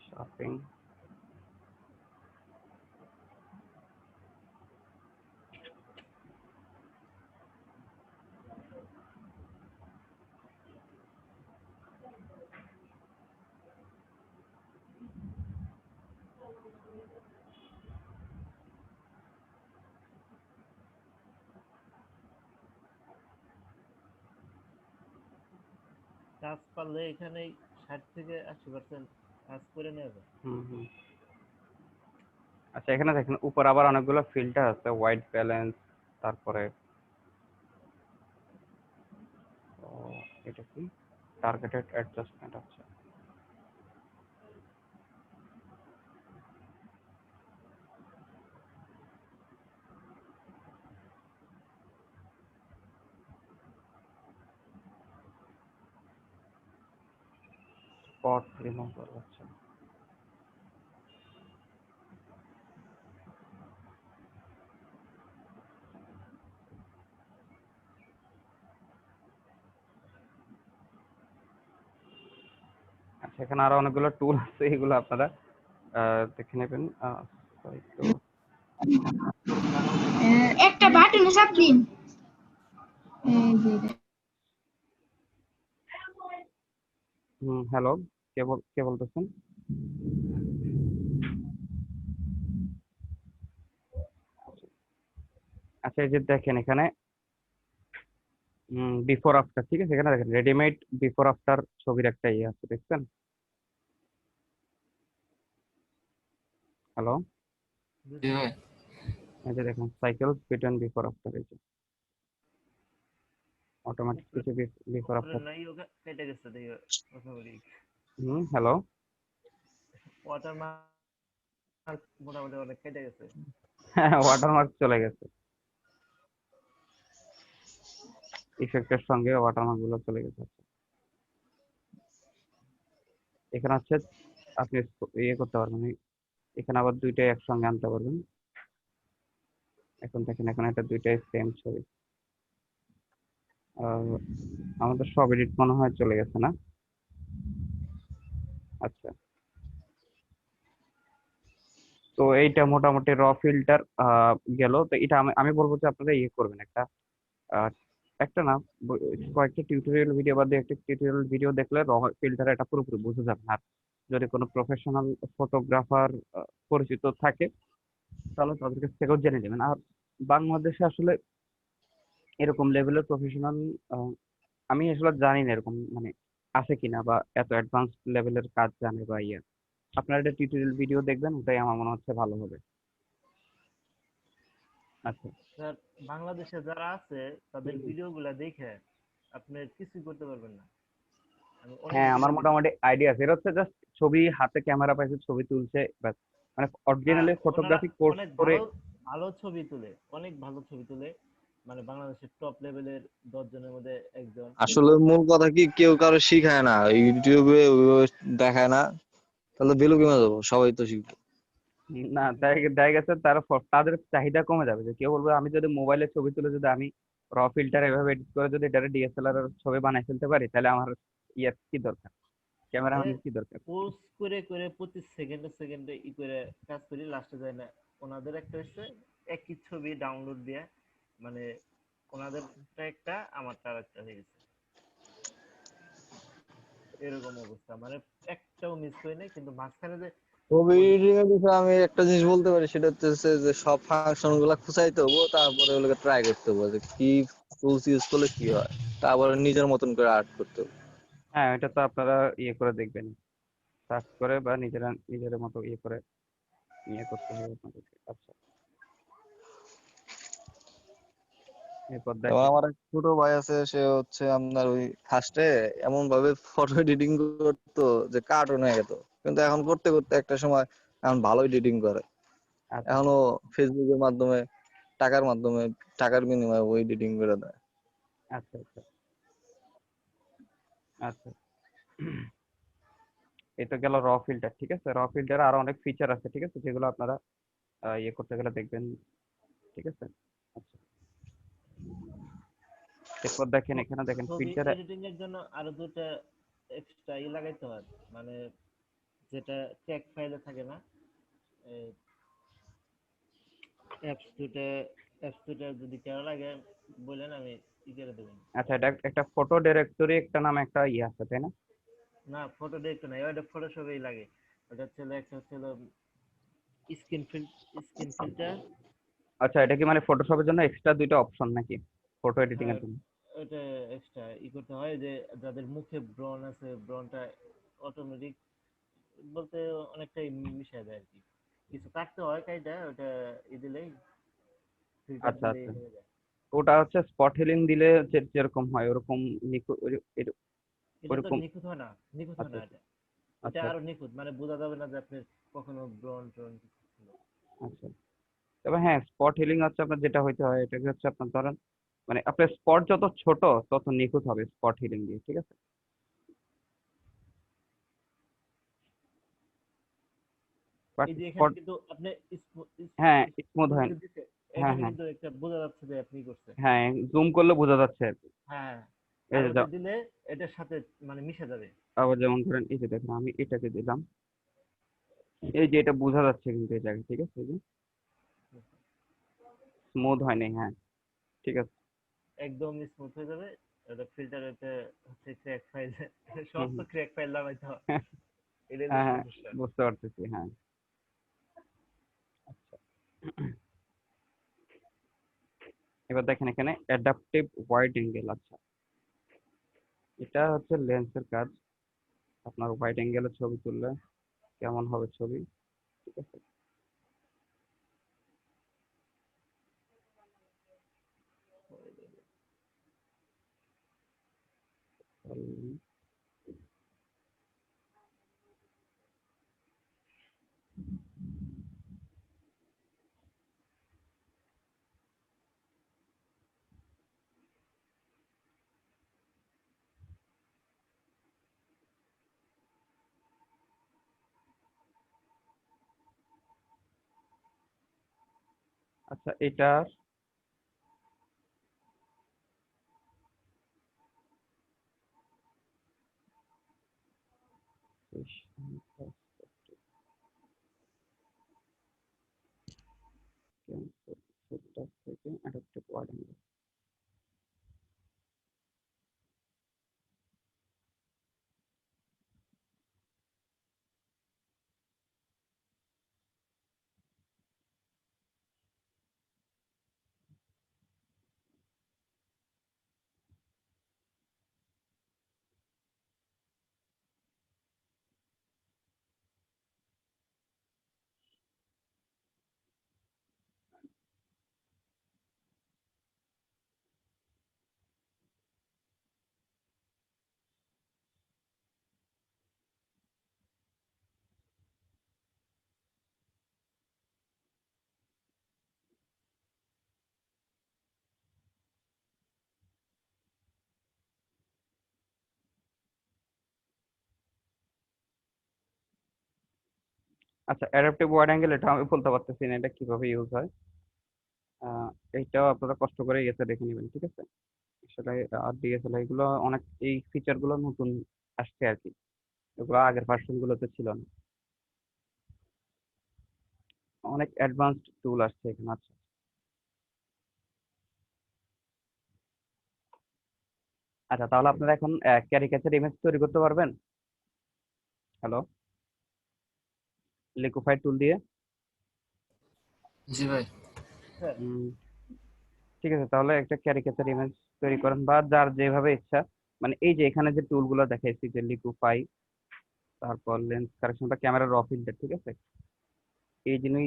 শপিং। কাজ পারলে এখানেই 60 থেকে 80% কাজ করে নেওয়া যায়। হুম হুম। আচ্ছা, এখানে দেখেন উপর আবার অনেকগুলো ফিল্টার আছে, হোয়াইট ব্যালেন্স, তারপরে ও, এটা কি টার্গেটেড অ্যাডজাস্টমেন্ট। আচ্ছা, স্পট রিমুভাল। আচ্ছা, সেখানে আরো অনেকগুলো টুল আছে, এগুলো আপনারা দেখে নেবেন। sorry, তো একটা বাটনে চাপ দিন। হ্যালো, কে বলতেছেন? আচ্ছা, এই যে দেখেন এখানে বিফোর আফটার, ঠিক আছে, এখানে দেখেন রেডিমেড বিফোর আফটার ছবির একটা ইয়ে আছে, দেখছেন? হ্যালো, জি ভাই। এই যে দেখেন সাইকেল বিটুইন বিফোর আফটার, এই যে অটোমেটিক কিছু বিফোর উপরে আফটার। নাই ওকে কেটে গেছে দেখি কথা বলি। হ্যালো, ওয়াটারমার্ক মোটামুটি অনেক কেটে গেছে। ওয়াটারমার্ক চলে গেছে, ইফেক্টের সঙ্গে ওয়াটারমার্ক গুলো চলে গেছে। এখানে হচ্ছে আপনি ইয়ে করতে পারবেন, এখানে আবার দুইটাই একসঙ্গে আনতে পারবেন। এখন দেখেন, এখন এটা দুইটাই সেম ছবি। আমাদের সব এডিট মনে হয় চলে গেছে না? আচ্ছা, তো এইটা মোটামুটি র ফিল্টার গেল। তো এটা আমি বলবো যে আপনারা ইয়ে করবেন, আহ, একটা না, কয়েকটা টিউটোরিয়াল ভিডিও বা একটা টিউটোরিয়াল ভিডিও দেখলে র ফিল্টার এটা পুরোপুরি বুঝে যাবেন। আর যদি কোনো প্রফেশনাল ফটোগ্রাফার পরিচিত থাকে তাহলে তাদের কাছ থেকেও জেনে নেবেন। আর বাংলাদেশে আসলে এরকম লেভেলের প্রফেশনাল আমি আসলে জানি না এরকম মানে আছে কিনা, বা এত অ্যাডভান্স লেভেলের কাজ জানে বা ইয়ে। আপনারা একটা টিউটোরিয়াল ভিডিও দেখবেন, ওটাই আমার মনে হচ্ছে ভালো হবে। আচ্ছা, স্যার, বাংলাদেশে যারা আছে তাদের ভিডিওগুলা দেখে আপনি কিছুই করতে পারবেন না। আমি অনেক হ্যাঁ, আমার ভিডিও দেখছি। মোটামুটি আইডিয়া আছে। এটা হচ্ছে জাস্ট ছবি হাতে ক্যামেরা পাইছে, ছবি তুলছে ব্যাস। মানে হ্যাঁ, অরিজিনালি ওনারা ফটোগ্রাফি কোর্স অনেক করে। ভালো ভালো ছবি তুলে, অনেক ভালো ছবি তুলে। মানে বাংলাদেশের টপ লেভেলের 10 জনের মধ্যে একজন। আসলে মূল কথা কি, কেউ কারো শিখায় না, ইউটিউবে ওইভাবে দেখায় না, তাহলে ভ্যালু কমে যাবো, সবাই তো শিখবে। না, দেখা গেছে তারা তাদের চাহিদা কমে যাবে। যে কেউ বলবে আমি যদি মোবাইলে ছবি তুলে যদি আমি র ফিল্টার এভাবে এডিট করে যদি এটা ডিএসএলআর এর ছবি বানাই ফেলতে পারি, তাহলে আমার ইয়ার কি দরকার, আরে ক্যামেরাম্যানের কি দরকার? পোস্ট করে করে প্রতি সেকেন্ডে সেকেন্ডে করে কাজ করি, লাস্টে যায় না। ওনাদের একটা হচ্ছে একই ছবি ডাউনলোড দিয়ে, মানে ওনাদেরটা একটা আমারটা একটা হয়ে গেছে, এরকম অবস্থা। মানে একটাও মিস করি নাই, কিন্তু মাঝখানে যে ছবি ওই এডিটিং এর বিষয়ে আমি একটা জিনিস বলতে পারি, সেটা হচ্ছে যে সব ফাংশন গুলা খুঁচাইতে হবো, তারপরে ওগুলোকে ট্রাই করতে হবো যে কি টুলস ইউজ করলে কি হয়, তারপরে নিজের মতন করে আর্ট করতে হবে। হ্যাঁ, এটা তো আপনারা ইয়ে করে দেখবেন, সার্চ করে বা নিজের মতো ইয়ে করে ইয়ে করতে হবে আপনাদেরকে। আচ্ছা, এরপর যেমন দেখেন। আমার এক ছোট ভাই আছে, সে হচ্ছে আপনার ওই ফার্স্টে এমন ভাবে ফটো এডিটিং করতো যে কার্টুন হয়ে যেত, কিন্তু এখন করতে করতে একটা সময় এখন ভালো এডিটিং করে। আচ্ছা, এখনো ফেসবুকের মাধ্যমে টাকার বিনিময়ে ওই এডিটিং করে দেয়। আচ্ছা, আচ্ছা, আচ্ছা। এটা গেল র ফিল্টার, ঠিক আছে। র ফিল্টারে আরো অনেক ফিচার আছে, ঠিক আছে, যেগুলো আপনারা ইয়ে করতে গেলে দেখবেন, ঠিক আছে। আচ্ছা, এরপর দেখেন, এখানে দেখেন ছবি ফিল্টারে। এডিটিং এর জন্য আরো দুটো এক্সট্রা লাগাইতে হয়, মানে যেটা টেক ফাইলে থাকে না। অ্যাপস দুটা যদি কেন লাগে বলেন, আমি করে দেবেন। আচ্ছা, এটা একটা ফটো ডিরেক্টরি একটা নামে একটা ইয়ে আছে, তাই না? না, ফটো দেখতে নাই, ওটা ফটোশপেই লাগে। ওটা হচ্ছে একটা হচ্ছে স্ক্রিন ফিল্টার। আচ্ছা, এটা কি মানে ফটোশপের জন্য এক্সট্রা দুইটা অপশন নাকি, ফটো এডিটিং হ্যাঁ, এর জন্য? ওটা এক্সট্রা করতে হয়, যে যাদের মুখে ব্রণ আছে, ব্রণটা অটোমেটিক বলতে অনেকটাই মিশে যায় আর কি। কিছু কাটতে হয়, কাইটা ওটা দিলেই, ফিল্টার আচ্ছা, দিলেই আচ্ছা, হয়ে যায়। ওটা হচ্ছে স্পট হিলিং দিলে যেরকম হয় ওরকম এটা তো ওরকম। নিখুঁত হয় না, নিখুঁত হয় আচ্ছা, না আচ্ছা, এটা। এটা আচ্ছা, আরো নিখুঁত, মানে বোঝা যাবে না যে আপনি কখনো ব্রণ ট্রণ কিছু ছিল। আচ্ছা। তবে হ্যাঁ, স্পট হিলিং হচ্ছে আপনার যেটা হইতে হয়, এটা হচ্ছে আপনার ধরেন মানে আপনার স্পট যত ছোট তত নিখুঁত হবে স্পট হিলিং দিয়ে, ঠিক আছে। বাট এই যে এখানে স্পট, কিন্তু আপনি হ্যাঁ, স্মুথ স্মুথ হয়। যে দিছে, হ্যাঁ, এখানে হ্যাঁ, কিন্তু একটা বোঝা যাচ্ছে যে আপনি করছেন। হ্যাঁ, জুম করলে বোঝা যাচ্ছে আর কি। হ্যাঁ, এই যে আলোতে দিলে এটার সাথে মানে মিশে যাবে। আবার যেমন ধরেন এই যে দেখেন আমি এটাকে দিলাম, এই যে এটা বোঝা যাচ্ছে কিন্তু এই জায়গায়, ঠিক আছে, এই যে স্মুথ হয়নি, হ্যাঁ ঠিক আছে। একদম স্মুথ হয়ে যাবে। এটা ফিল্টারেতে হচ্ছে ক্র্যাক ফাইল, হুম, সমস্ত ক্র্যাক ফাইল লাগাইতে হয়, হুম। এটাই হলো হ্যাঁ হ্যাঁ, সমস্যা। বুঝতে পারতেছি, হ্যাঁ। আচ্ছা, এবার দেখেন এখানে অ্যাডাপটিভ ওয়াইড অ্যাঙ্গেল। আচ্ছা, এটা হচ্ছে লেন্সের কাজ। আপনার ওয়াইড অ্যাঙ্গেলে ছবি তুললে কেমন হবে ছবি, ঠিক আছে। উম, আচ্ছা, এটার থেকে অ্যাডাপটিভ ওয়াইড অ্যাঙ্গেল। আচ্ছা, অ্যাডাপটিভ ওয়াইড অ্যাঙ্গেল এটা আমি বলতে পারতেছি না এটা কিভাবে ইউজ হয়। এইটাও আপনারা কষ্ট করে ইয়েতে দেখে নেবেন, ঠিক আছে। আসলে আর ডিএসএলআর এগুলো অনেক, এই ফিচার গুলো নতুন আসছে আর কি, এগুলো আগের ভার্সন গুলোতে ছিল না। অনেক অ্যাডভান্সড টুল আসছে এখানে। আচ্ছা, আচ্ছা তাহলে আপনারা এখন ক্যারিকেচার ইমেজ তৈরি করতে পারবেন। হ্যালো, লিকুইফাইড টুল দিয়ে। জি ভাই। হ্যাঁ, উম, ঠিক আছে, তাহলে একটা ক্যারিকেচার ইমেজ তৈরি করেন বা যার যেভাবে ইচ্ছা। মানে এই যে এখানে যে টুলগুলো দেখাইছি, যে লিকুইফাই, তারপর লেন্স কারেকশন বা ক্যামেরা র ফিল্টার, ঠিক আছে, এই জিনিস